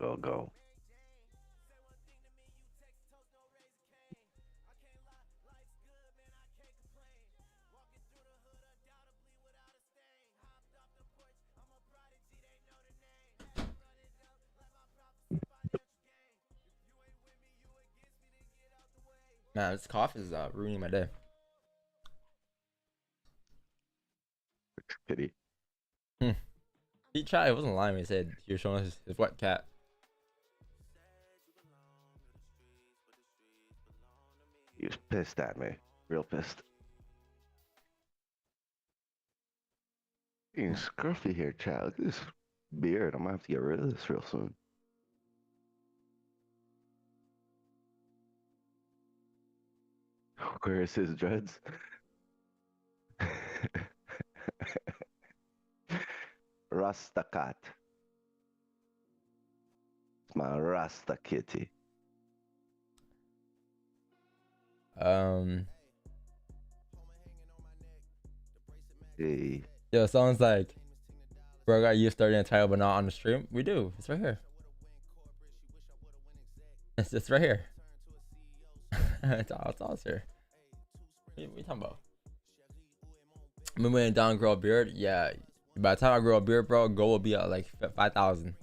Go. Man, this cough is ruining my day. Kitty. He tried. He wasn't lying when he said he was showing us his wet cat. He was pissed at me. Real pissed. Getting scruffy here, child. Look at this beard. I'm gonna have to get rid of this real soon. Where is his dreads? Rasta cat. It's my Rasta kitty. Hey. Yo, someone's like, bro, got US30 in the title, but not on the stream. We do. It's right here. It's right here. it's all here. What are you talking about? Moving down, grow a beard. Yeah. By the time I grow a beard, bro, gold will be at like 5,000.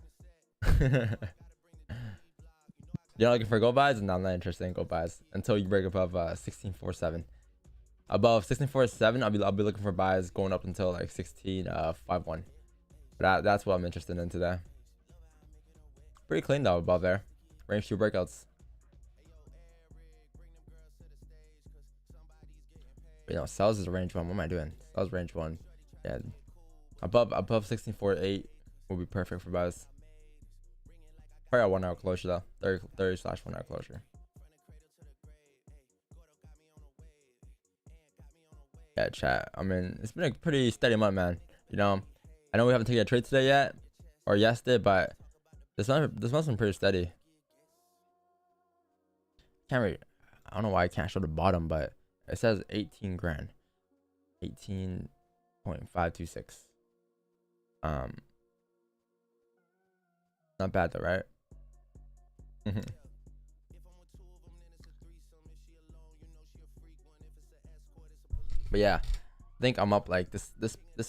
You're not looking for gold buys? No, I'm not interested in gold buys until you break above 1647. Above 16.47, I'll be looking for buys going up until like 16.51. But that's what I'm interested in today. Pretty clean though above there. Range 2 breakouts. You know, sells is range 1. What am I doing? Sells range 1. Yeah. Above 16.48 will be perfect for buys. Probably a 1 hour closure though. 30/1 hour closure. Yeah, chat. I mean, it's been a pretty steady month, man. You know, I know we haven't taken a trade today yet, or yesterday, but this month's been pretty steady. Can't really, I don't know why I can't show the bottom, but it says 18 grand. 18.526. Not bad though, right? But yeah, I think I'm up like this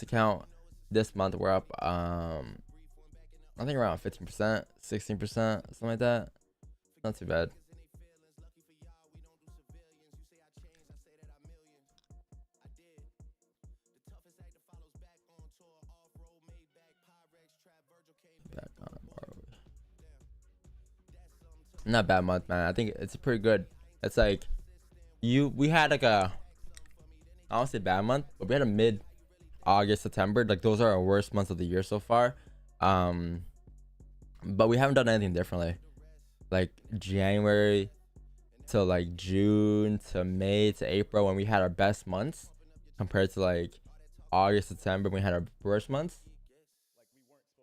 account this month we're up I think around 15%, 16%, something like that. Not too bad. Not bad month, man. I think it's pretty good. It's like we had like a, I don't say bad month, but we had a mid August, September. Like those are our worst months of the year so far. But we haven't done anything differently. Like January to like June to May to April, when we had our best months, compared to like August, September when we had our worst months.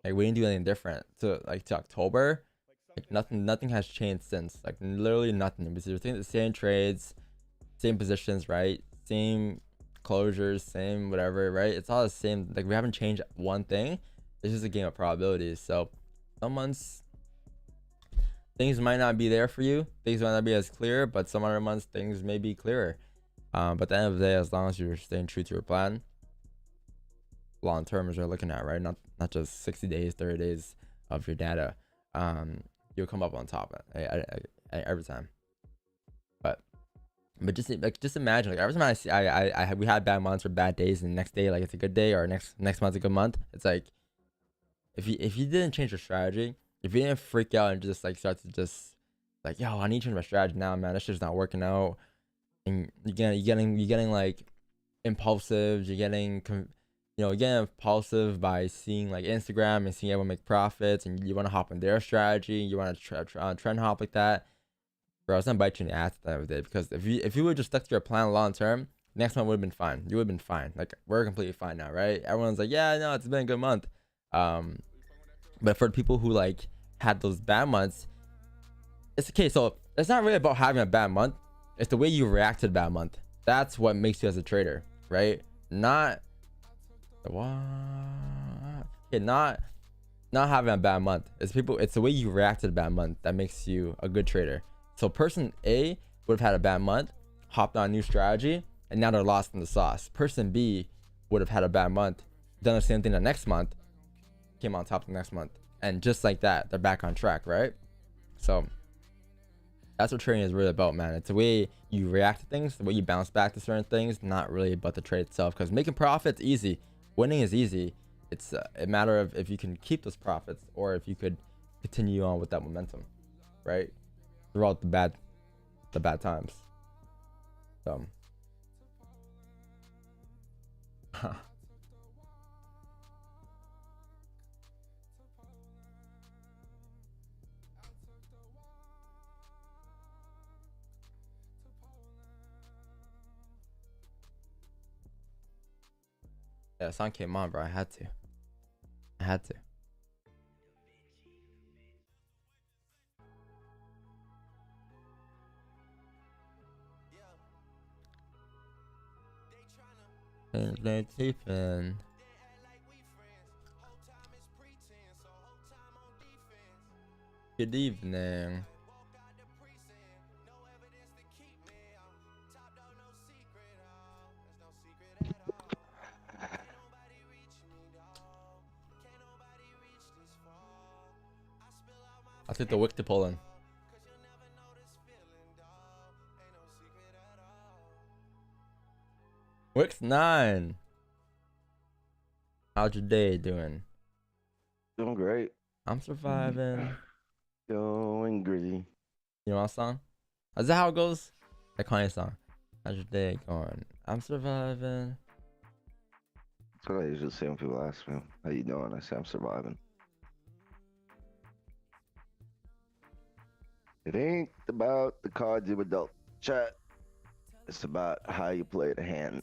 Like we didn't do anything different to October. Like nothing has changed since. Like literally nothing. We're doing the same trades, same positions, right? Same closures, same whatever, right? It's all the same. Like we haven't changed one thing. It's just a game of probabilities. So some months things might not be there for you. Things might not be as clear, but some other months things may be clearer. But at the end of the day, as long as you're staying true to your plan, long term is what you're looking at, right? Not just 60 days, 30 days of your data. You'll come up on top every time. But just imagine, like every time I see we had bad months or bad days, and the next day like it's a good day, or next month's a good month. It's like if you didn't change your strategy, if you didn't freak out and just like start to just like, yo, I need to change my strategy now, man, this shit's not working out, and you're getting like impulsive, you're getting impulsive by seeing like Instagram and seeing everyone make profits, and you want to hop on their strategy, you want to trend hop like that, bro. It's not bite you in the ass at the end of the day, because if you would just stuck to your plan long term, next month would have been fine. You would have been fine. Like we're completely fine now, right? Everyone's like, yeah, no, it's been a good month. But for the people who like had those bad months, it's okay. So it's not really about having a bad month. It's the way you react to the bad month. That's what makes you as a trader, right? Not having a bad month. It's the way you react to the bad month that makes you a good trader. So person A would have had a bad month, hopped on a new strategy, and now they're lost in the sauce. Person B would have had a bad month, done the same thing the next month, came on top the next month, and just like that, they're back on track, right? So that's what trading is really about, man. It's the way you react to things, the way you bounce back to certain things, not really about the trade itself. Because making profits easy, winning is easy. It's a matter of if you can keep those profits, or if you could continue on with that momentum, right, throughout the bad times. So yeah, the song came on, bro. I had to. And they're taping. Good evening. I'll take the wick to Poland. 6ix9ine. How's your day doing? Doing great. I'm surviving. Going green. You know my song? Is that how it goes? That Kanye song. How's your day going? I'm surviving. That's what I usually say when people ask me, how you doing? I say I'm surviving. It ain't about the cards you dealt, chat. It's about how you play the hand.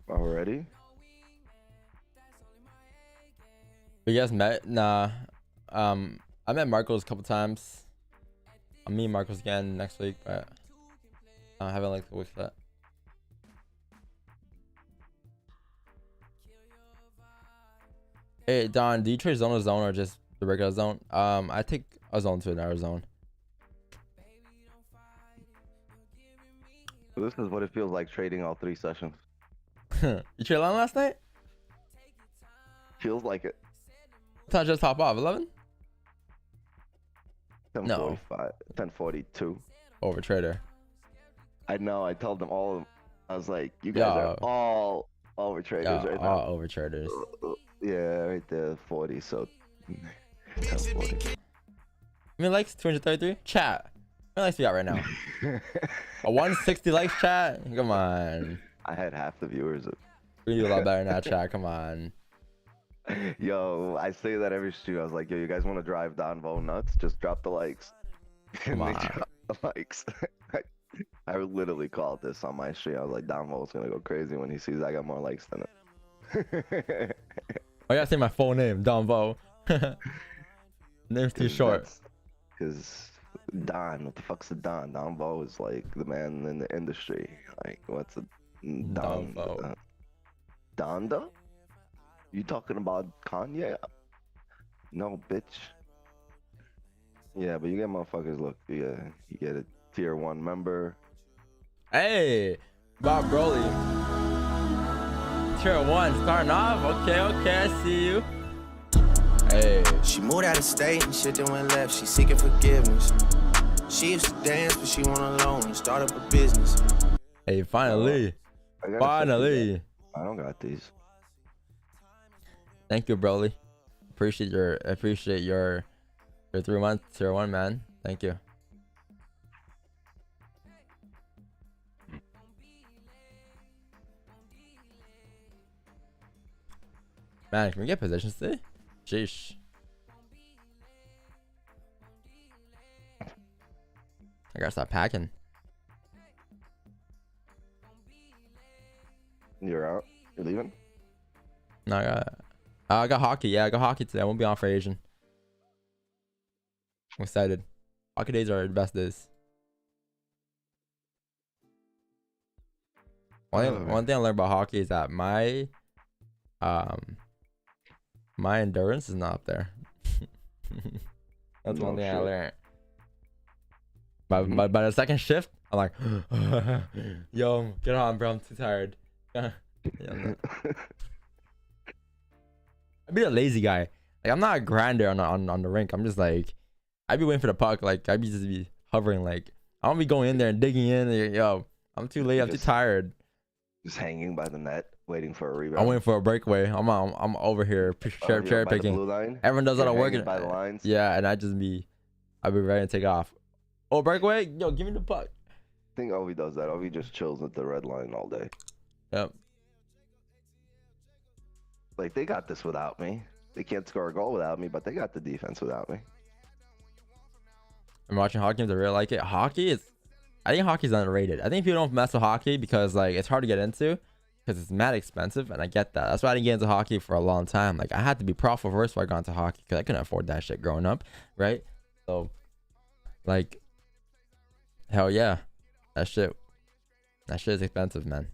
Already? You guys met? Nah. I met Marcos a couple times. I'll meet Marcos again next week, but I haven't like the week for that. Hey Don, do you trade zone to zone or just the regular zone? I take a zone to another zone. So this is what it feels like trading all 3 sessions. You trade long last night? Feels like it. What time just hop off? 11? 10:45, No. 10:42. Over trader. I know. I told them all. I was like, "You guys are all over traders right now." All over traders. Yeah, right there, 40. So 10:40. How many likes? 233. Chat. How many likes we got right now? A 160 likes, chat. Come on. I had half the viewers. We do a lot better than that, chat. Come on. Yo, I say that every stream. I was like, "Yo, you guys want to drive Don Vo nuts? Just drop the likes." Come They on. dropped the likes. I literally called this on my stream. I was like, Don Vo's gonna go crazy when he sees I got more likes than him. I gotta say my full name, Don Vo. Name's too short. Because Don, what the fuck's a Don? Don Vo is like the man in the industry. Like, what's a Don Vo. Donda? You talking about Kanye? No, bitch. Yeah, but you get motherfuckers. Look, you get a tier 1 member. Hey, Bob Broly. Tier 1 starting off. Okay, I see you. Hey. She moved out of state and shit that went left. She seeking forgiveness. She used to dance, but she went alone and start up a business. Hey, finally. I gotta Finally. I don't got these. Thank you, Broly. Appreciate your 3 months tier 1, man. Thank you. Man, can we get positions today? Sheesh. I gotta stop packing. You're out? You're leaving? No, I got hockey. Yeah, I got hockey today. I won't be on for Asian. I'm excited. Hockey days are the best days. One thing I learned about hockey is that my endurance is not up there. That's one thing I learned. By the second shift, I'm like, yo, get on, bro. I'm too tired. Yeah, I'd be a lazy guy. Like, I'm not a grinder on the rink. I'm just like, I'd be waiting for the puck. Like, I'd just be hovering. Like, I don't be going in there and digging in. And, yo, I'm too late. I'm too tired. Just hanging by the net, waiting for a rebound. I'm waiting for a breakaway. I'm over here cherry picking. Everyone does a lot of work. By the lines. Yeah, and I'd be ready to take off. Oh, breakaway! Yo, give me the puck. I think Ovi does that. Ovi just chills at the red line all day. Yep. Like, they got this without me. They can't score a goal without me, but they got the defense without me. I'm watching hockey games. I really like it. I think hockey's underrated. I think people don't mess with hockey because like it's hard to get into because it's mad expensive, and I get that. That's why I didn't get into hockey for a long time. Like I had to be profitable first before I got into hockey because I couldn't afford that shit growing up, right? So, like, hell yeah, that shit is expensive, man.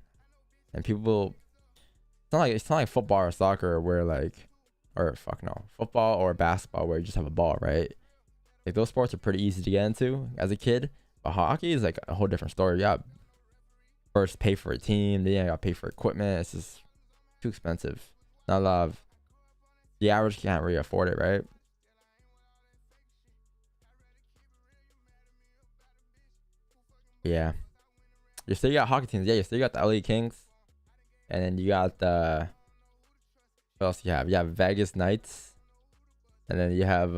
And people, it's not like football or soccer where football or basketball where you just have a ball, right? Like those sports are pretty easy to get into as a kid. But hockey is like a whole different story. Yeah, first pay for a team, then you gotta pay for equipment. It's just too expensive. Not a lot of The average can't really afford it, right? Yeah. You still got hockey teams. Yeah, you still got the LA Kings. And then you got the... What else you have? You have Vegas Knights. And then you have...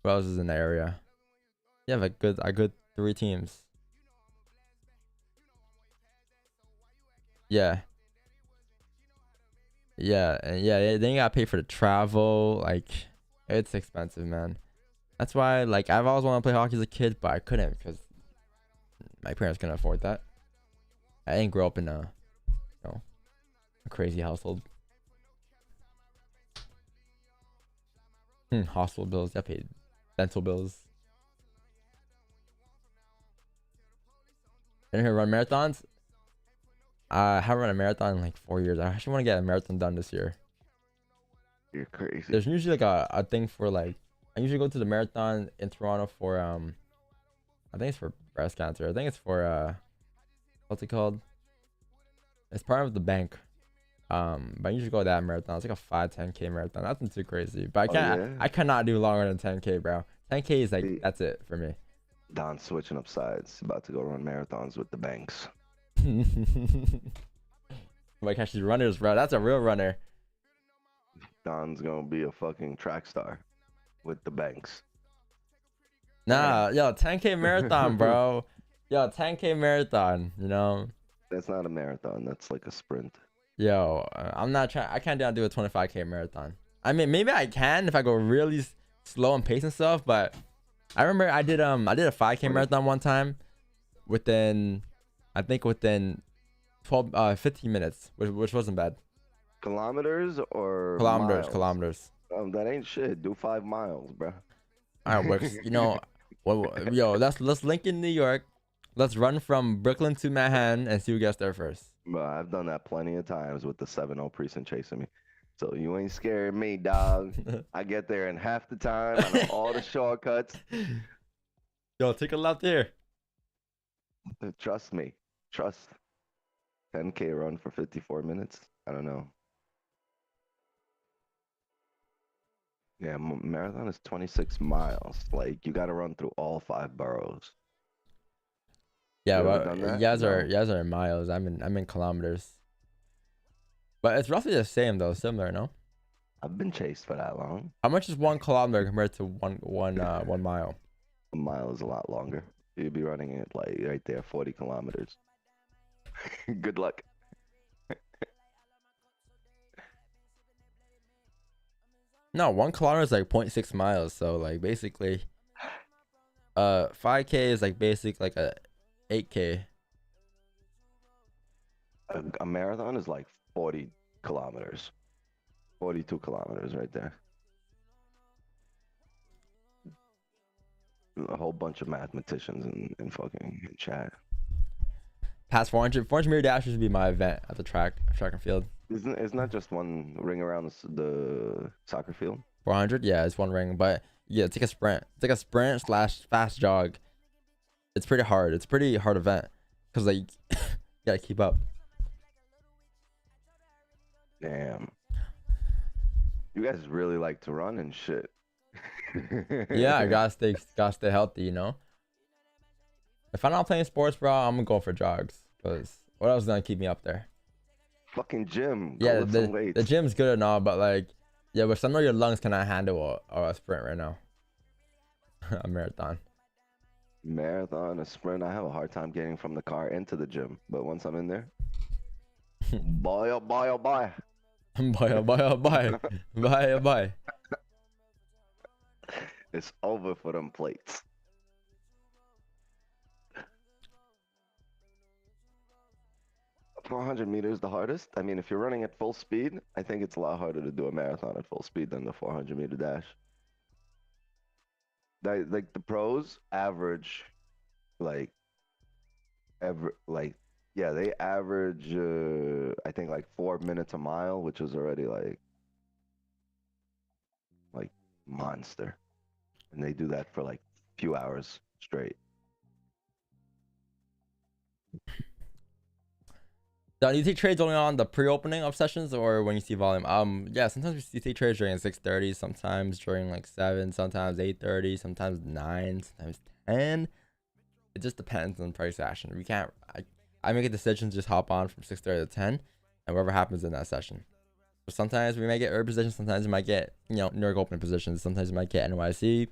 What else is in the area? You have a good 3 teams. Yeah. Yeah, and yeah, then you gotta pay for the travel. Like, it's expensive, man. That's why, like, I've always wanted to play hockey as a kid, but I couldn't because my parents couldn't afford that. I didn't grow up in a, you know, a crazy household. Hospital bills. I paid dental bills. Been here run marathons. I haven't run a marathon in like 4 years. I actually want to get a marathon done this year. You're crazy. There's usually like a thing for like, I usually go to the marathon in Toronto for I think it's for breast cancer. I think it's for what's it called? It's part of the bank. But I usually go to that marathon. It's like a 5-10K marathon. Nothing too crazy. But I cannot do longer than 10K, bro. 10K is like, that's it for me. Don's switching up sides. About to go run marathons with the banks. Like actually runners, bro. That's a real runner. Don's gonna be a fucking track star with the banks. Nah, yo, 10K marathon, bro. Yo, 10K marathon, you know? That's not a marathon. That's like a sprint. Yo, I'm not trying. I can't do a 25K marathon. I mean, maybe I can if I go really slow and pace and stuff. But I remember I did a 5K marathon one time within 15 minutes, which wasn't bad. Kilometers or Kilometers, miles? kilometers. That ain't shit. Do 5 miles, bro. All right, works. You know, yo, let's link in New York. Let's run from Brooklyn to Manhattan and see who gets there first. Bro, I've done that plenty of times with the 7-0 precinct chasing me. So you ain't scaring me, dog. I get there in half the time. I know all the shortcuts. Yo, take a left here. Trust me. Trust. 10K run for 54 minutes. I don't know. Yeah, marathon is 26 miles. Like, you got to run through all 5 boroughs. Yeah, You ever well, done that? you guys No. are in miles. I'm in kilometers. But it's roughly the same though, similar, no? I've been chased for that long. How much is 1 kilometer compared to one mile? A mile is a lot longer. You'd be running it like right there, 40 kilometers. Good luck. No, 1 kilometer is like 0.6 miles. So like basically, 5K is like like a 8K. A marathon is like 40 kilometers. 42 kilometers right there. A whole bunch of mathematicians in fucking chat. Past 400 meter dash should be my event at the track and field. Isn't that just one ring around the soccer field? 400, yeah, it's 1 ring, but yeah, it's like a sprint. It's like a sprint / fast jog. It's pretty hard. It's a pretty hard event because like you gotta keep up. Damn. You guys really like to run and shit. Yeah, I gotta stay healthy, you know. If I'm not playing sports, bro, I'm gonna go for jogs. Cause what else is gonna keep me up there? Fucking gym. Go Yeah, lift some weights. the gym's good and all, but like, yeah, but some of your lungs cannot handle a sprint right now. A marathon. Marathon, a sprint. I have a hard time getting from the car into the gym, but once I'm in there, boy, oh boy, oh boy. Bye, oh, bye, oh, bye. Bye, oh, bye. It's over for them plates. $400 meters the hardest. I mean, if you're running at full speed, I think it's a lot harder to do a marathon at full speed than the 400 meter dash. Like the pros average, like, yeah, they average, I think like 4 minutes a mile, which is already like monster. And they do that for like a few hours straight. Do you take trades only on the pre-opening of sessions or when you see volume? Yeah, sometimes we take trades during 6:30, sometimes during like 7, sometimes 8:30, sometimes 9, sometimes 10. It just depends on price action. We can't. I make a decision to just hop on from 6:30 to 10, and whatever happens in that session. So sometimes we might get ERRRR positions, sometimes we might get New York open positions, sometimes we might get NYC. It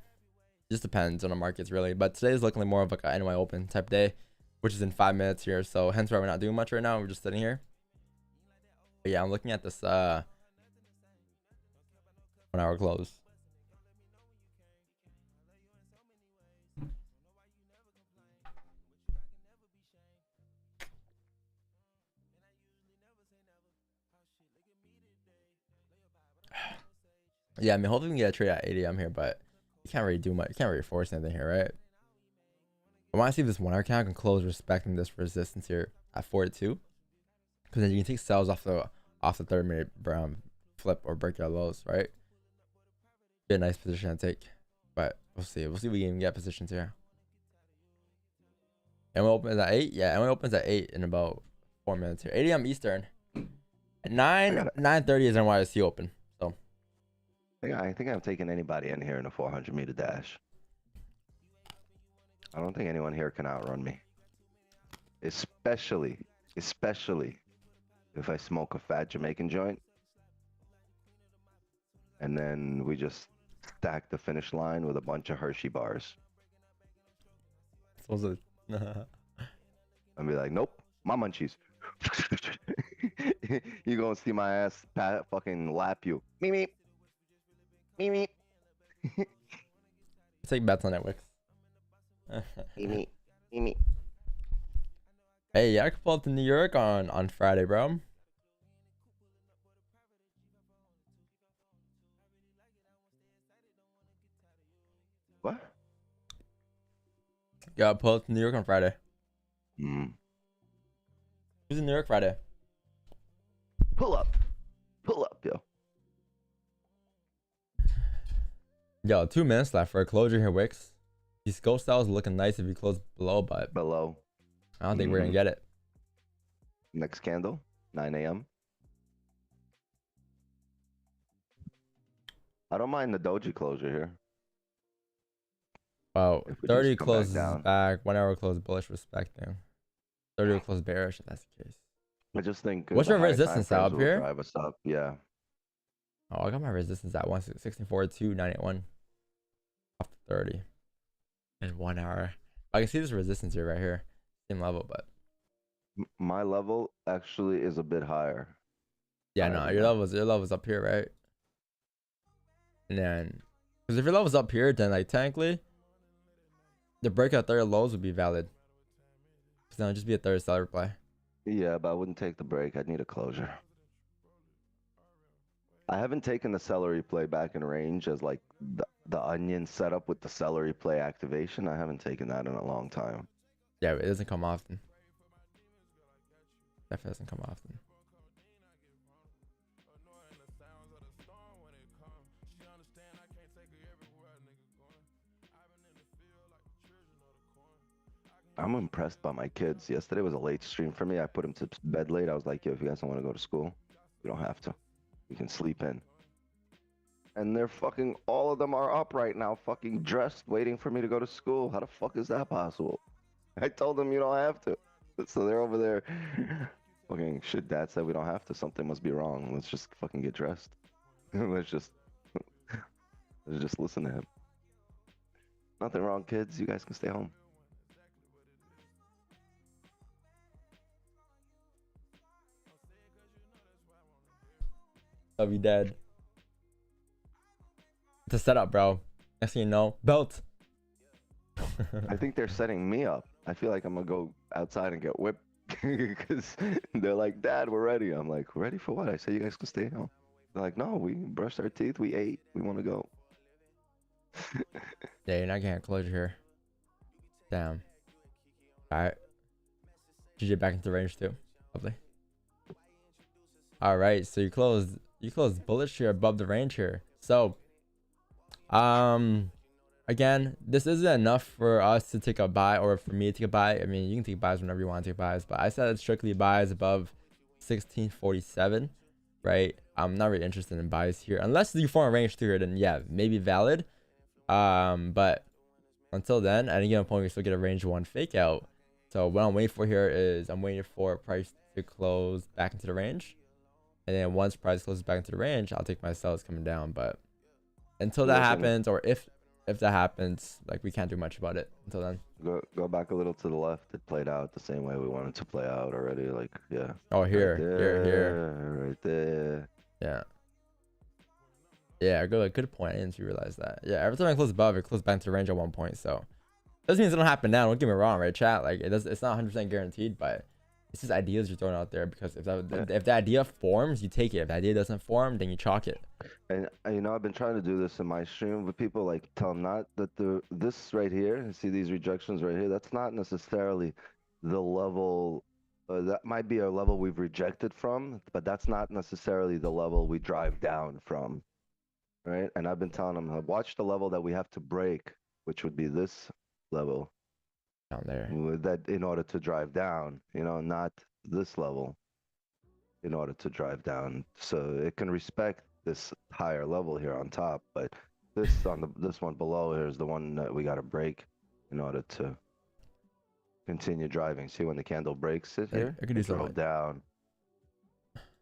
just depends on the markets really. But today is looking more of like a NY open type day, which is in 5 minutes here. So hence why we're not doing much right now. We're just sitting here. But yeah, I'm looking at this 1 hour close. Yeah, I mean, hopefully we can get a trade at 8 AM here, but you can't really do much. You can't really force anything here, right? I want to see if this 1 hour candle can close respecting this resistance here at 42, because then you can take sells off the 30-minute flip or break your lows, right? Be a nice position to take, but we'll see. We'll see if we can get positions here. And we opens at 8. Yeah, and we opens at 8 in about 4 minutes here. 8 AM Eastern. At 9:30 is NYC open. So I think I'm taking anybody in here in a 400-meter dash. I don't think anyone here can outrun me. Especially if I smoke a fat Jamaican joint. And then we just stack the finish line with a bunch of Hershey bars. what's it? I'll be like, nope, my munchies. You gonna see my ass fucking lap you. Me. Take bets on Netflix. Me. Hey, yeah, I could pull up to New York on Friday, bro. What? Yeah, pull up to New York on Friday. Who's in New York Friday? Pull up, yo. Yo, 2 minutes left for a closure here, Wicks. These ghost styles looking nice if you close below, but I don't think we're gonna get it. Next candle, 9 AM. I don't mind the doji closure here. Wow, If we 30 just come back closes down. back, 1 hour close bullish respecting. 30 will close bearish if that's the case. I just think. What's the your higher resistance time up frames will here? Drive us up, yeah. Oh, I got my resistance at 164.2, 981. Off to 30. In 1 hour. I can see this resistance here right here. Same level, but. My level actually is a bit higher. Yeah, no, your level's up here, right? And then, because if your level's up here, then like technically, the breakout 30 lows would be valid. Because then it'll just be a 30 seller play. Yeah, but I wouldn't take the break. I'd need a closure. I haven't taken the celery play back in range as like the onion setup with the celery play activation. I haven't taken that in a long time. Yeah, it doesn't come often. Definitely doesn't come often. I'm impressed by my kids. Yesterday was a late stream for me. I put them to bed late. I was like, yo, if you guys don't want to go to school, you don't have to. You can sleep in. And they're fucking, all of them are up right now, fucking dressed, waiting for me to go to school. How the fuck is that possible? I told them you don't have to. So they're over there. Fucking shit, Dad said we don't have to. Something must be wrong. Let's just fucking get dressed. let's just listen to him. Nothing wrong, kids. You guys can stay home. I'll be dead. It's a setup, bro. Next thing you know, belt. I think they're setting me up. I feel like I'm gonna go outside and get whipped because they're like, Dad, we're ready. I'm like, ready for what? I said you guys can stay home. They're like, no, we brushed our teeth, we ate, we want to go. Yeah, you're not getting a closure here. Damn. Alright. GG back into range too. Lovely. Alright, so you closed bullish here above the range here. So again, this isn't enough for us to take a buy or for me to take a buy. I mean, you can take buys whenever you want to take buys, but I said it's strictly buys above 1647, right? I'm not really interested in buys here unless you form a range through here. Then yeah, maybe valid. But until then, at any given point, we still get a range 1 fake out. So what I'm waiting for here is I'm waiting for price to close back into the range, and then once price closes back into the range, I'll take my sells coming down. But until that happens, or if that happens, like, we can't do much about it until then. Go back a little to the left. It played out the same way we wanted to play out already. Like, yeah. Oh, here, Right here. right there. Yeah. Yeah, good point. I didn't realize that. Yeah, every time I close above, it closes back to the range at 1 point. So doesn't mean it don't happen now. Don't get me wrong, right, chat? Like, it's not 100% guaranteed, but it's just ideas you're throwing out there, because if the idea forms, you take it. If the idea doesn't form, then you chalk it. And you know, I've been trying to do this in my stream with people, like, tell them not that this right here, see these rejections right here, that's not necessarily the level, that might be a level we've rejected from, but that's not necessarily the level we drive down from, right? And I've been telling them, watch the level that we have to break, which would be this level Down there. with that, in order to drive down, you know, not this level in order to drive down. So it can respect this higher level here on top, but this this one below here is the one that we got to break in order to continue driving. See, when the candle breaks it here, I can do it drove something. down.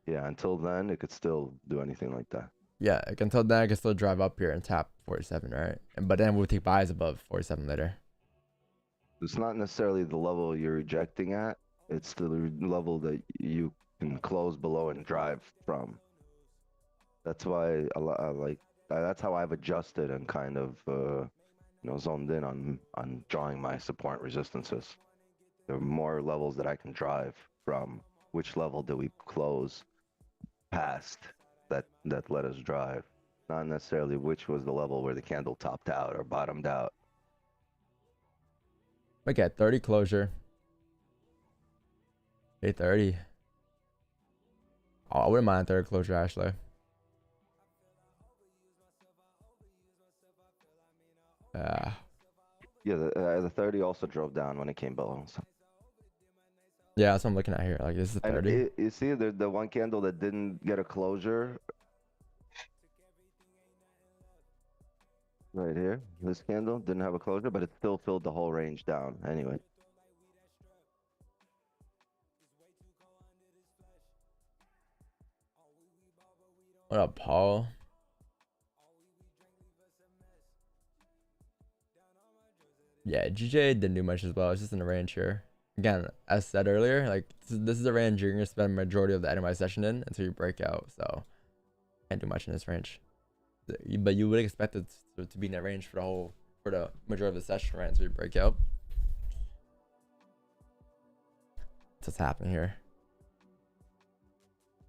Yeah, until then it could still do anything like that. Yeah, until then I can still drive up here and tap 47, right? But then we'll take buys above 47 later. It's not necessarily the level you're rejecting at, it's the level that you can close below and drive from. That's why that's how I've adjusted and kind of you know, zoned in on drawing my support resistances. There are more levels that I can drive from. Which level do we close past that let us drive? Not necessarily which was the level where the candle topped out or bottomed out. Okay, 30 closure. 830. Oh, I wouldn't mind 30 closure, actually. Yeah. Yeah, the 30 also drove down when it came below. So. Yeah, that's what I'm looking at here. Like, this is 30. You see the one candle that didn't get a closure right here. This candle didn't have a closure, but it still filled the whole range down anyway. What up, Paul? Yeah, GJ didn't do much as well. It's just in the range here. Again, as said earlier, like, this is a range you're gonna spend majority of the end of my session in until you break out. So can't do much in this range. But you would expect it to be in that range for the majority of the session, right? Until you break out. That's what's happening here.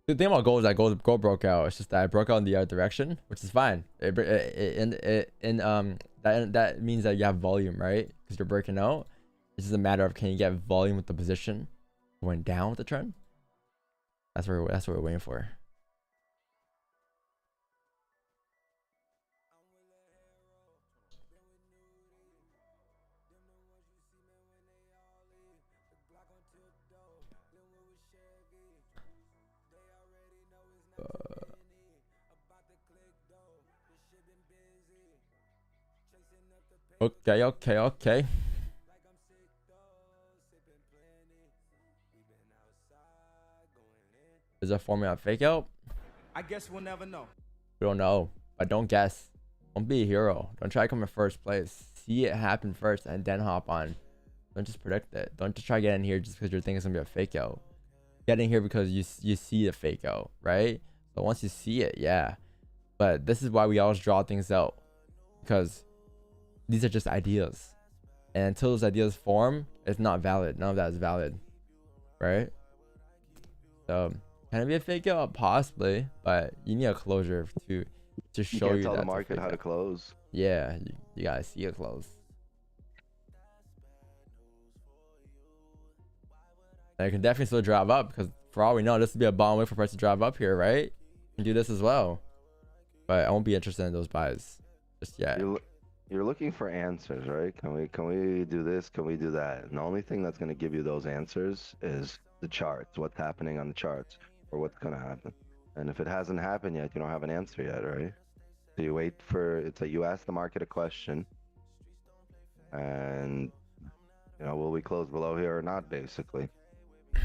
The thing about gold is that gold broke out. It's just that I broke out in the other direction, which is fine. That means that you have volume, right? Because you're breaking out. It's just a matter of, can you get volume with the position going down with the trend? That's what we're waiting for. Okay. Is that forming a fake out? I guess we'll never know. We don't know, but don't guess. Don't be a hero. Don't try to come in first place. See it happen first and then hop on. Don't just predict it. Don't just try to get in here just because you're thinking it's gonna be a fake out. Get in here because you see the fake out, right? So once you see it, yeah. But this is why we always draw things out, because these are just ideas, and until those ideas form, it's not valid. None of that is valid, right? So can it be a fake out? Possibly, but you need a closure to show you tell that the market how to close. Yeah, you gotta see it close. And it can definitely still drive up, because for all we know, this would be a bottom way for price to drive up here, right? You can do this as well, but I won't be interested in those buys just yet. You're looking for answers, right? Can we do this? Can we do that? And the only thing that's going to give you those answers is the charts, what's happening on the charts, or what's gonna happen. And if it hasn't happened yet, you don't have an answer yet, right? So you wait for it's like you ask the market a question, and you know, will we close below here or not, basically.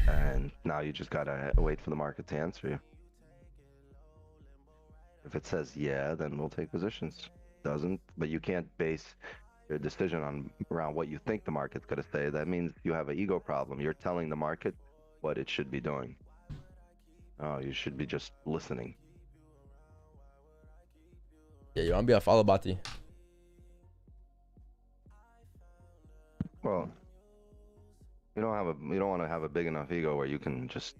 And now you just gotta wait for the market to answer you. If it says yeah, then we'll take positions. Doesn't, but you can't base your decision on around what you think the market's gonna say. That means you have an ego problem. You're telling the market what it should be doing. Oh, you should be just listening. Yeah, you want to be a follow body. Well, you don't want to have a big enough ego where you can just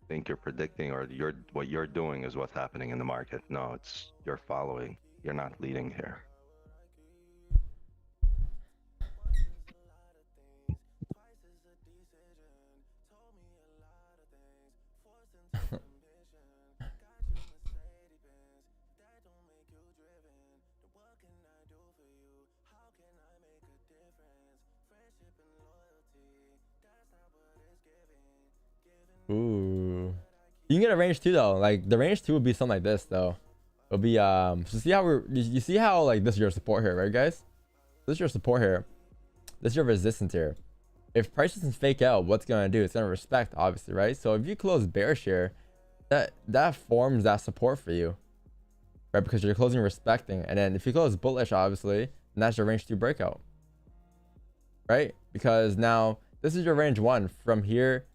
think you're predicting or what you're doing is what's happening in the market. No, it's you're following. You're not leading here. Ooh, you can get a range 2 though. Like the range 2 would be something like this though. It'll be so see how you see how like this is your support here, right guys? This is your support here. This is your resistance here. If price doesn't fake out, what's gonna do? It's gonna respect, obviously, right? So if you close bearish here, that forms that support for you, right? Because you're closing respecting, and then if you close bullish, obviously, then that's your range 2 breakout, right? Because now this is your range 1 from here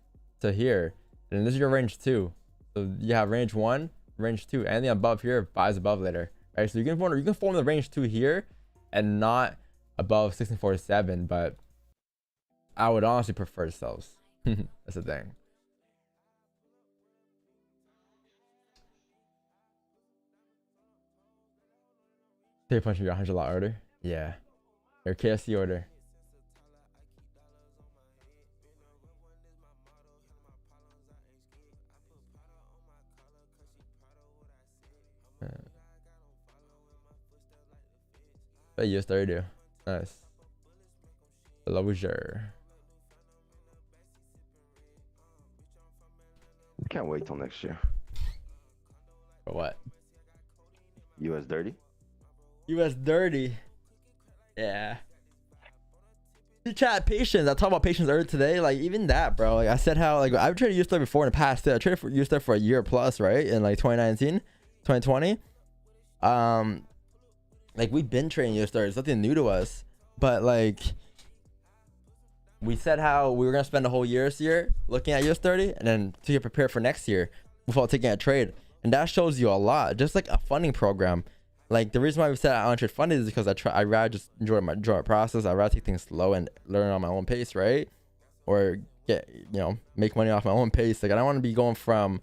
to here, and this is your range 2. So you have range 1, range 2, and the above here buys above later, right? So you can form the range 2 here and not above 1647, but I would honestly prefer sells. That's the thing. They punch your $100 order. Yeah, your KFC order. But US30 do. Nice. Closure. Can't wait till next year. For what? US30. US30. Yeah. You chat patience. I talked about patience earlier today. Like even that, bro. Like I said how like I've traded US30 before in the past. I traded for US30 for a year plus, right? In like 2019, 2020. Like we've been trading US30. It's nothing new to us. But like we said how we were gonna spend a whole year this year looking at US30 and then to get prepared for next year before taking a trade. And that shows you a lot. Just like a funding program. Like the reason why we said I don't trade funded is because I rather just enjoy my process. I rather take things slow and learn on my own pace, right? Or get make money off my own pace. Like I don't want to be going from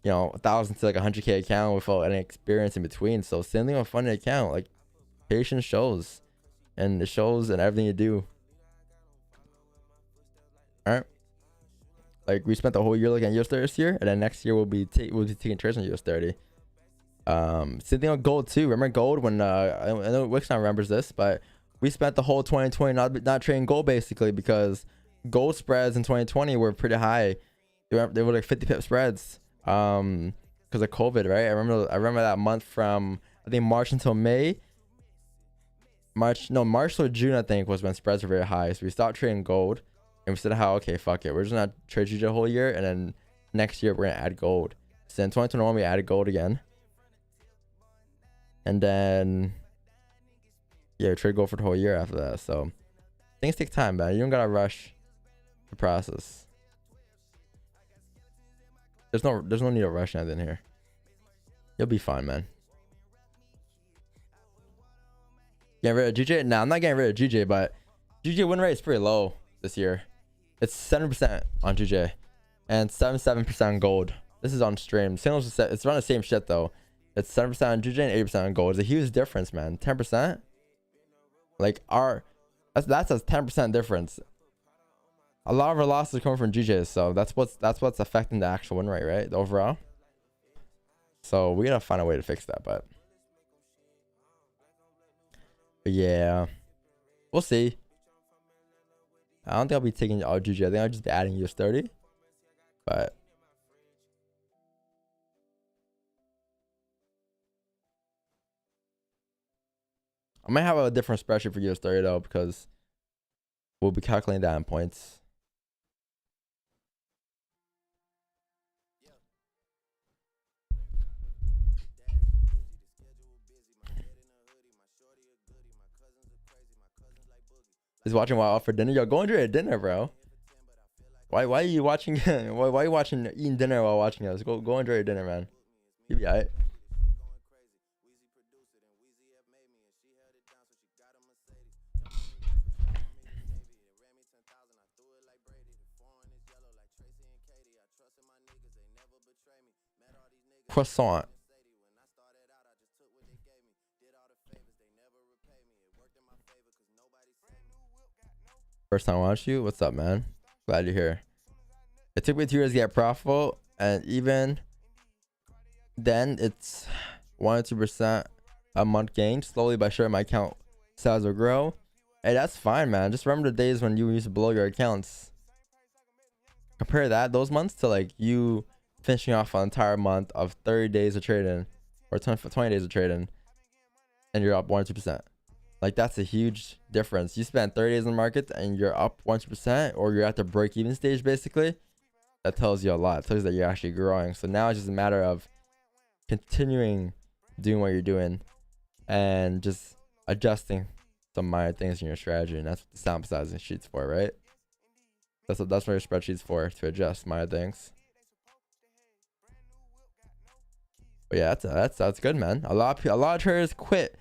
1,000 to like 100K account without any experience in between. So same thing with funded account. Like patience shows, and it shows in everything you do. All right. Like we spent the whole year looking at US30 this year, and then next year we'll be taking trades on US30. Same thing on gold too. Remember gold when I know Wixon remembers this, but we spent the whole 2020 not trading gold basically because gold spreads in 2020 were pretty high. They were like 50 pip spreads because of COVID, right? I remember that month from I think March until May. March to June I think was when spreads were very high. So we stopped trading gold and we said how okay fuck it, we're just gonna trade GJ the whole year, and then next year we're gonna add gold. So in 2021 we added gold again. And then, yeah, trade gold for the whole year after that. So things take time, man. You don't gotta rush the process. There's no need to rush anything here. You'll be fine, man. Getting rid of GJ? Nah, I'm not getting rid of GJ, but GJ win rate is pretty low this year. It's 7% on GJ and 77% on gold. This is on stream. Signals, it's around the same shit though. It's 7% on GJ and 80% on gold. It's a huge difference, man. 10%. Like that's a 10% difference. A lot of our losses are coming from GJs, so that's what's affecting the actual win rate, right? The overall. So we gotta find a way to fix that, but yeah, we'll see. I don't think I'll be taking all GG. I think I'll just be adding US30. But I might have a different spreadsheet for US30 though, because we'll be calculating that in points. He's watching while out for dinner. Yo, go enjoy your dinner, bro. Why are you watching? why are you watching, eating dinner while watching us? Go enjoy your dinner, man. You be alright. Croissant. First time I watched you. What's up, man? Glad you're here. It took me 2 years to get profitable, and even then, it's 1 or 2% a month gain. Slowly by sure, my account size will grow. Hey, that's fine, man. Just remember the days when you used to blow your accounts. Compare those months to like you finishing off an entire month of 30 days of trading, or 20 days of trading, and you're up 1 or 2%. Like, that's a huge difference. You spend 30 days in the market and you're up 1 or 2%, or you're at the break-even stage, basically. That tells you a lot. It tells you that you're actually growing. So now it's just a matter of continuing doing what you're doing and just adjusting some minor things in your strategy. And that's what the sample sizing sheet's for, right? That's what your spreadsheet's for, to adjust minor things. But yeah, that's good, man. A lot of traders quit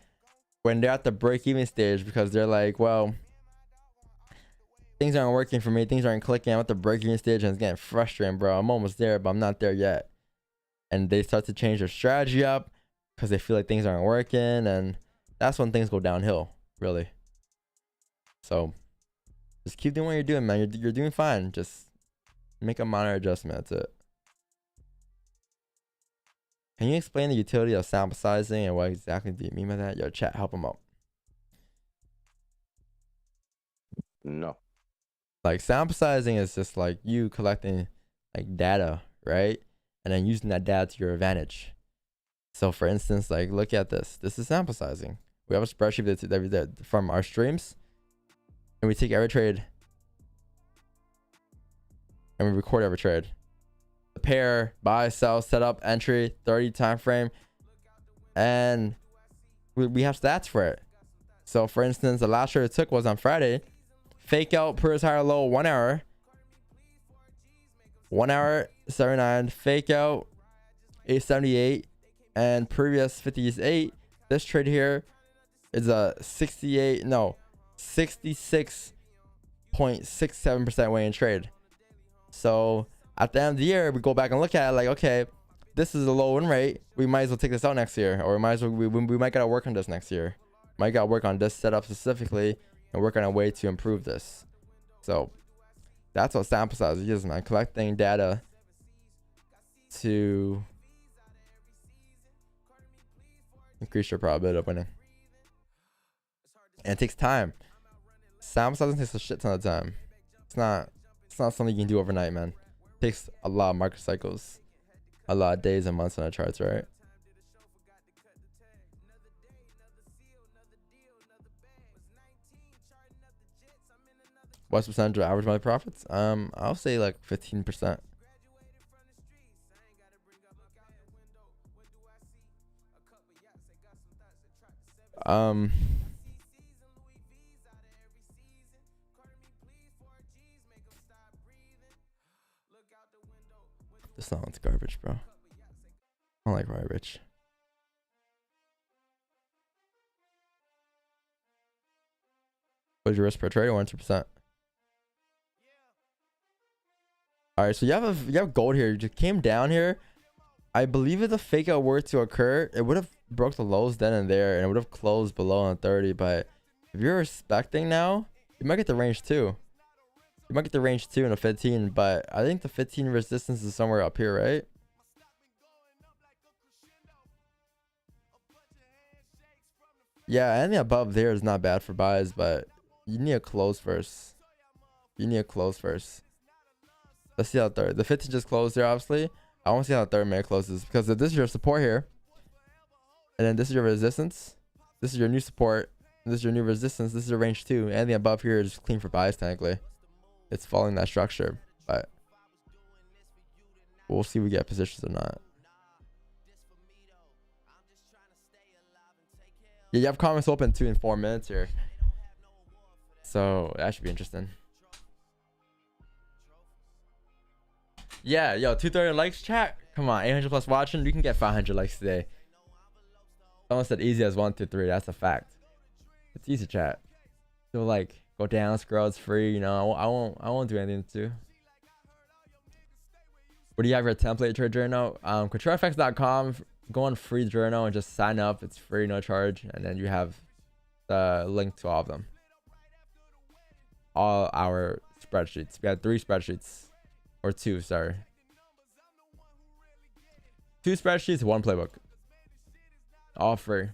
when they're at the break-even stage because they're like, well, things aren't working for me. Things aren't clicking. I'm at the break-even stage and it's getting frustrating, bro. I'm almost there, but I'm not there yet. And they start to change their strategy up because they feel like things aren't working. And that's when things go downhill, really. So just keep doing what you're doing, man. You're doing fine. Just make a minor adjustment. That's it. Can you explain the utility of sample sizing and what exactly do you mean by that? Yo, chat, help them out. No. Like, sample sizing is just like you collecting like data, right? And then using that data to your advantage. So for instance, like, look at this. This is sample sizing. We have a spreadsheet that we did from our streams, and we take every trade and we record every trade. The pair, buy, sell, setup, entry, 30 time frame, and we have stats for it. So for instance, the last trade it took was on Friday. Fake out, previous higher low, 1 hour. 1 hour 79, fake out 878, and previous 50 is 8. This trade here is a 66.67% win trade. So at the end of the year, we go back and look at it like, okay, this is a low win rate. We might as well take this out next year, or we might gotta work on this next year. Might gotta work on this setup specifically and work on a way to improve this. So that's what sample size is, man. Collecting data to increase your probability of winning. And it takes time. Sample sizing takes a shit ton of time. It's not something you can do overnight, man. It takes a lot of market cycles, a lot of days and months on the charts, right? What's the percentage of average monthly profits? I'll say like 15%. This sounds garbage, bro. I don't like garbage. What's your risk per trade? 100%. All right, so you have gold here. You just came down here. I believe if the fake out were to occur, it would have broke the lows then and there, and it would have closed below on 30. But if you're respecting now, you might get the range too. You might get the range too in a 15, but I think the 15 resistance is somewhere up here, right? Yeah, anything above there is not bad for buys, but you need to close first. You need to close first. Let's see how third. The 15 just closed there, obviously. I want to see how third minute closes, because if this is your support here, and then this is your resistance, this is your new support, this is your new resistance, this is your range 2. Anything above here is clean for buys technically. It's following that structure, but we'll see if we get positions or not. Yeah, you have comments open 2 in 4 minutes here, so that should be interesting. Yeah, yo, 230 likes, chat. Come on, 800 plus watching. You can get 500 likes today. Someone said easy as 1, 2, 3. That's a fact. It's easy, chat. So like, go down, scroll. It's free. You know, I won't do anything to. What do you have your template trade journal? ControlFX.com. Go on free journal and just sign up. It's free, no charge, and then you have the link to all of them. All our spreadsheets. We had 3 spreadsheets. Or 2, sorry. 2 spreadsheets, 1 playbook. All free.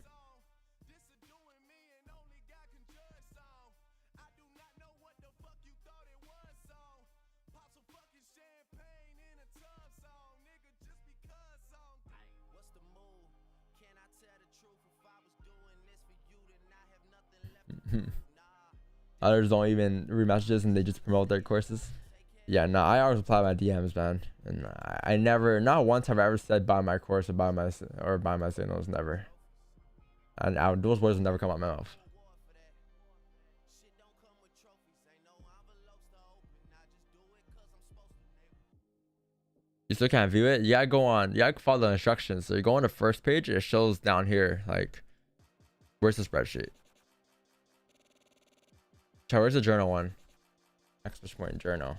Others don't even read messages and they just promote their courses. Yeah, no, I always reply my DMs, man, and I never, not once have I ever said buy my course or buy my signals, never. And those words will never come out of my mouth. You still can't view it? You gotta go on, you gotta follow the instructions. So you go on the first page, it shows down here, like, where's the spreadsheet? Where's the journal one? Exclamation journal.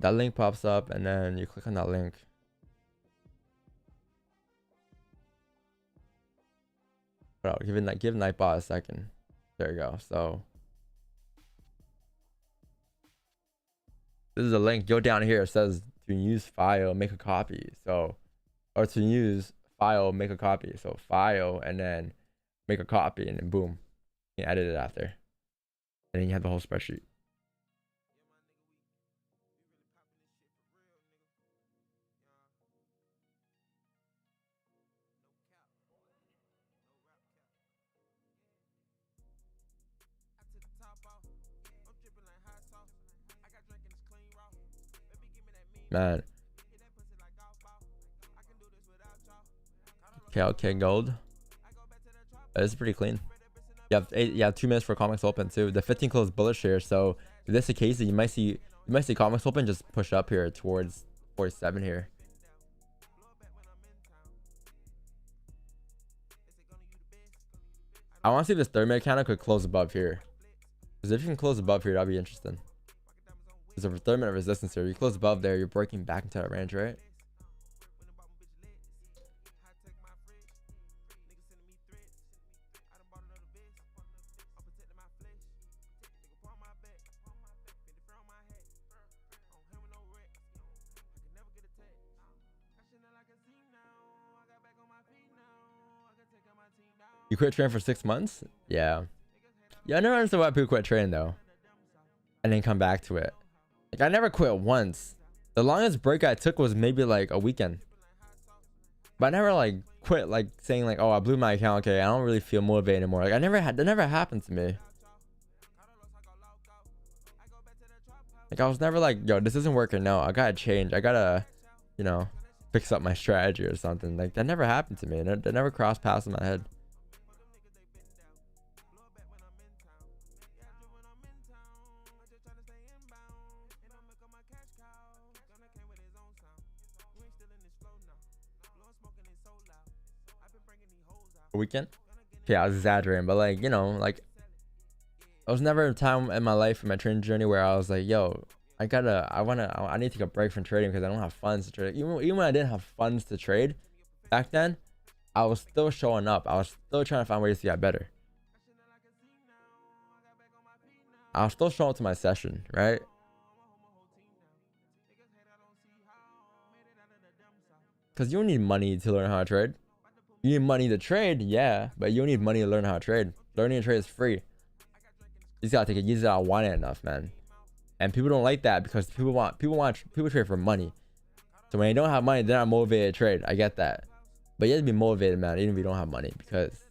That link pops up and then you click on that link. Bro, give Nightbot a second. There you go. So this is a link. Go down here. It says to use file, make a copy. So, or to use file, make a copy. So file and then make a copy and then boom, you can edit it after. And then you have the whole spreadsheet. Man. Okay, gold. This is pretty clean. You have 2 minutes for comics open too. The 15 closed bullish here, so if this is the case, you might see comics open just push up here towards 47 here. I want to see if this 3rd minute candle could close above here. Because if you can close above here, that'd be interesting. There's a 3rd minute resistance here. You close above there, you're breaking back into that range, right? You quit training for 6 months? Yeah. Yeah, I never understood why people quit training though. And then come back to it. Like, I never quit once. The longest break I took was maybe like a weekend. But I never like quit, like saying like, oh, I blew my account. Okay, I don't really feel motivated anymore. Like, that never happened to me. Like, I was never like, yo, this isn't working. No, I gotta change. I gotta, you know, fix up my strategy or something. Like, that never happened to me. That never crossed past in my head. Weekend? Yeah, I was exaggerating, but like, you know, like, I was never a time in my life in my trading journey where I was like, yo, I need to take a break from trading because I don't have funds to trade. Even when I didn't have funds to trade back then, I was still showing up. I was still trying to find ways to get better. I was still showing up to my session, right? Because you don't need money to learn how to trade. You need money to trade, yeah, but you don't need money to learn how to trade. Learning to trade is free. You just gotta take it. You just gotta want it enough, man. And people don't like that because people trade for money. So when they don't have money, they're not motivated to trade. I get that, but you have to be motivated, man, even if you don't have money. Because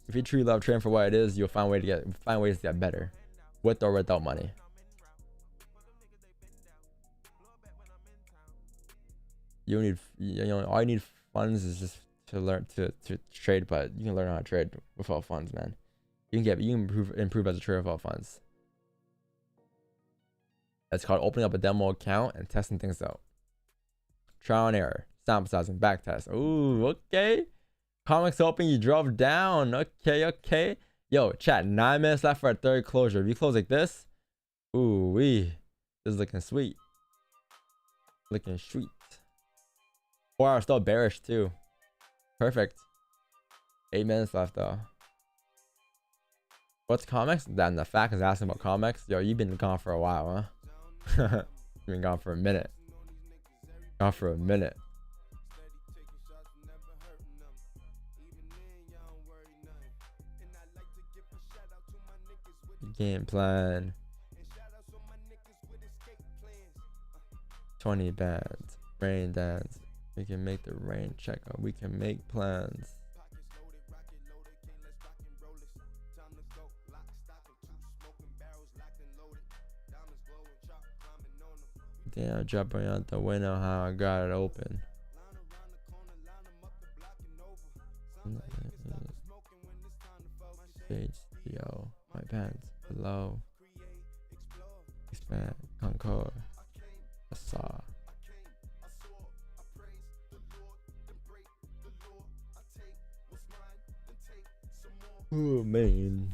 if you truly love trading for what it is, you'll find ways to get better, with or without money. You don't need, you know, all you need funds is just to learn to trade, but you can learn how to trade without funds, man. You can improve as a trader without funds. That's called opening up a demo account and testing things out. Trial and error, sample sizing, back test. Ooh, okay. Comics open, you drove down. Okay. Yo, chat, 9 minutes left for our third closure. If you close like this, ooh wee, this is looking sweet. Looking sweet. 4 hours still bearish too. Perfect. 8 minutes left though. What's comics? Then the fact is asking about comics. Yo, you've been gone for a while, huh? You've been gone for a minute. Gone for a minute. Game plan. 20 bands. Rain dance. We can make the rain check out. We can make plans. Damn, jumping out the window, how I got it open. Yo, my pants below. Expand, concord. I saw. Oh man.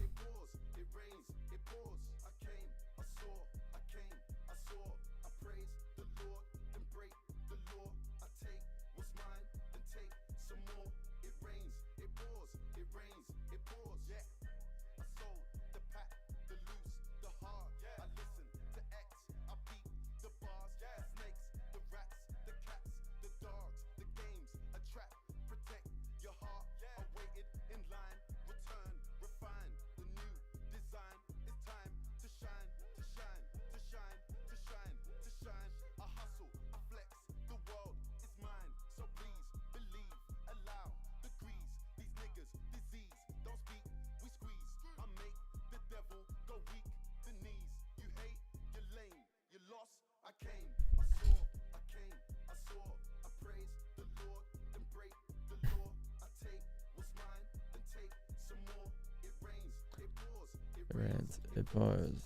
It was.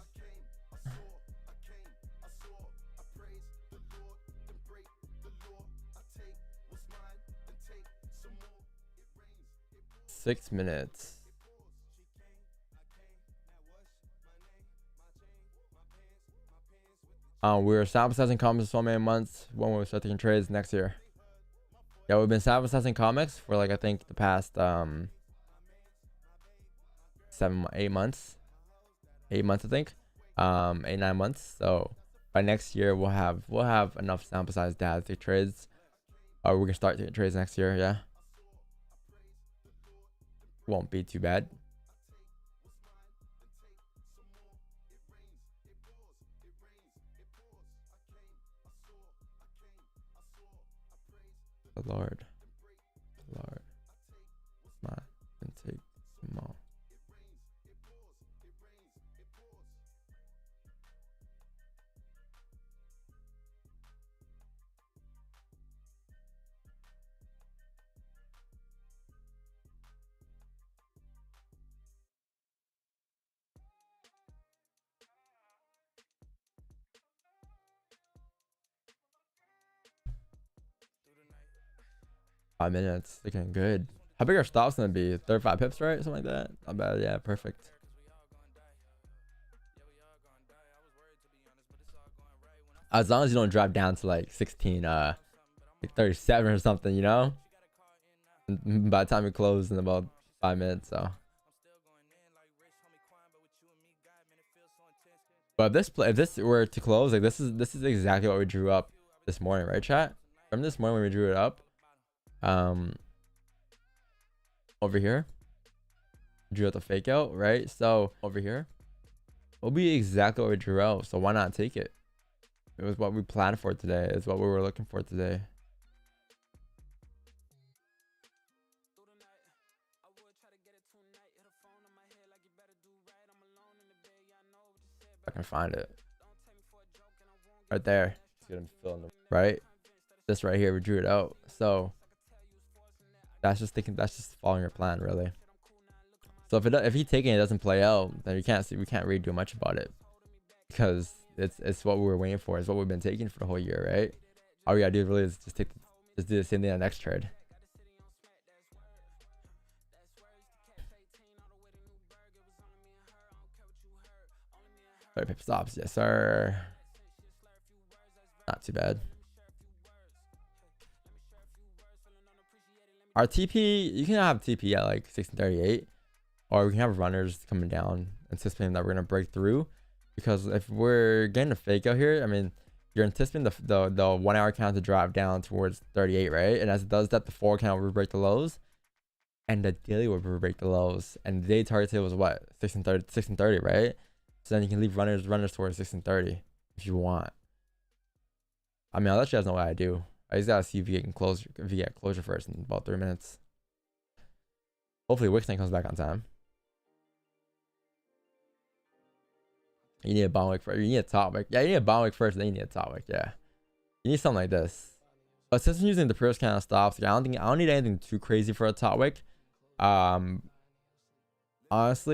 Six minutes. We were sample sizing comics for so many months when we start taking trades next year. Yeah, we've been sample sizing comics for like I think the past 8 months. 8 months I think. 8-9 months. So by next year we'll have enough sample size data to take trades. Or we can start taking trades next year, yeah. Won't be too bad. The Lord, smile and take some more. Five minutes, looking good. How big are stops gonna be? 35 pips, right? Something like that. Not bad. Yeah, perfect. As long as you don't drop down to like 16, like 37 or something, you know. By the time we close in about 5 minutes, so. But if this were to close, like this is exactly what we drew up this morning, right, chat? From this morning when we drew it up. Over here drew out the fake out, right? So over here It'll be exactly what we drew out, so why not take it? It was what we planned for today. It's what we were looking for today. I can find it. Right there. It's gonna fill in the right. This right here, we drew it out. So that's just following your plan, really. So if he taking it doesn't play out, then we can't really do much about it, because it's what we were waiting for. It's what we've been taking for the whole year, right? All we gotta do really is just do the same thing on the next trade. Right, pip stops, yes sir. Not too bad. Our TP, you can have TP at like 1638, or we can have runners coming down, anticipating that we're gonna break through. Because if we're getting a fake out here, I mean, you're anticipating the 1 hour count to drop down towards 38, right? And as it does that, the 4 count will break the lows, and the daily will break the lows. And the daily target table was what, 1630, right? So then you can leave runners towards 1630 if you want. I mean, I'll let you guys know what I do. I just gotta see if you get closure first in about 3 minutes. Hopefully Wixton comes back on time. You need a bottom wick first. You need a top wick. Yeah, you need a bottom wick first, then you need a top wick. Yeah, you need something like this. But since I'm using the first kind of stops, like, I don't need anything too crazy for a top wick. Honestly,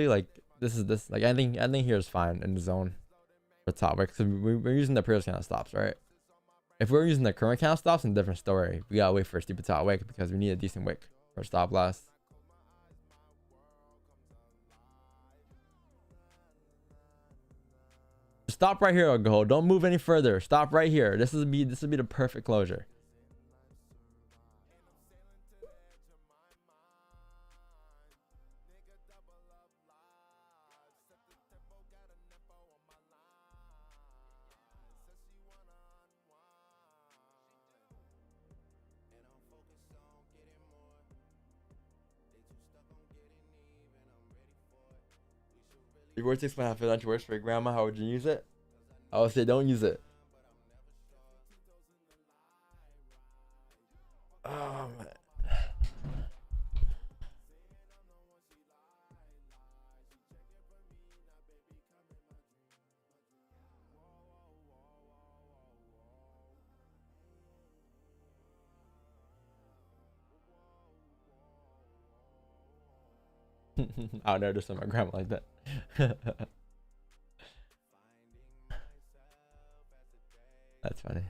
like like anything here is fine in the zone for top wick. So we're using the previous kind of stops, right? If we're using the current kind of stops, it's a different story. We gotta wait for a stupid top wick because we need a decent wick for stop loss. Stop right here, go. Don't move any further. Stop right here. This would be the perfect closure. If you were to explain how Fibonacci works for your grandma, how would you use it? I would say don't use it. Oh man. I would never understand my grandma like that. That's funny.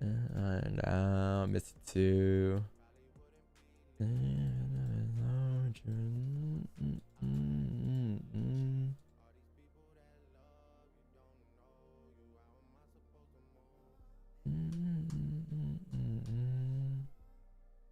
And miss 2.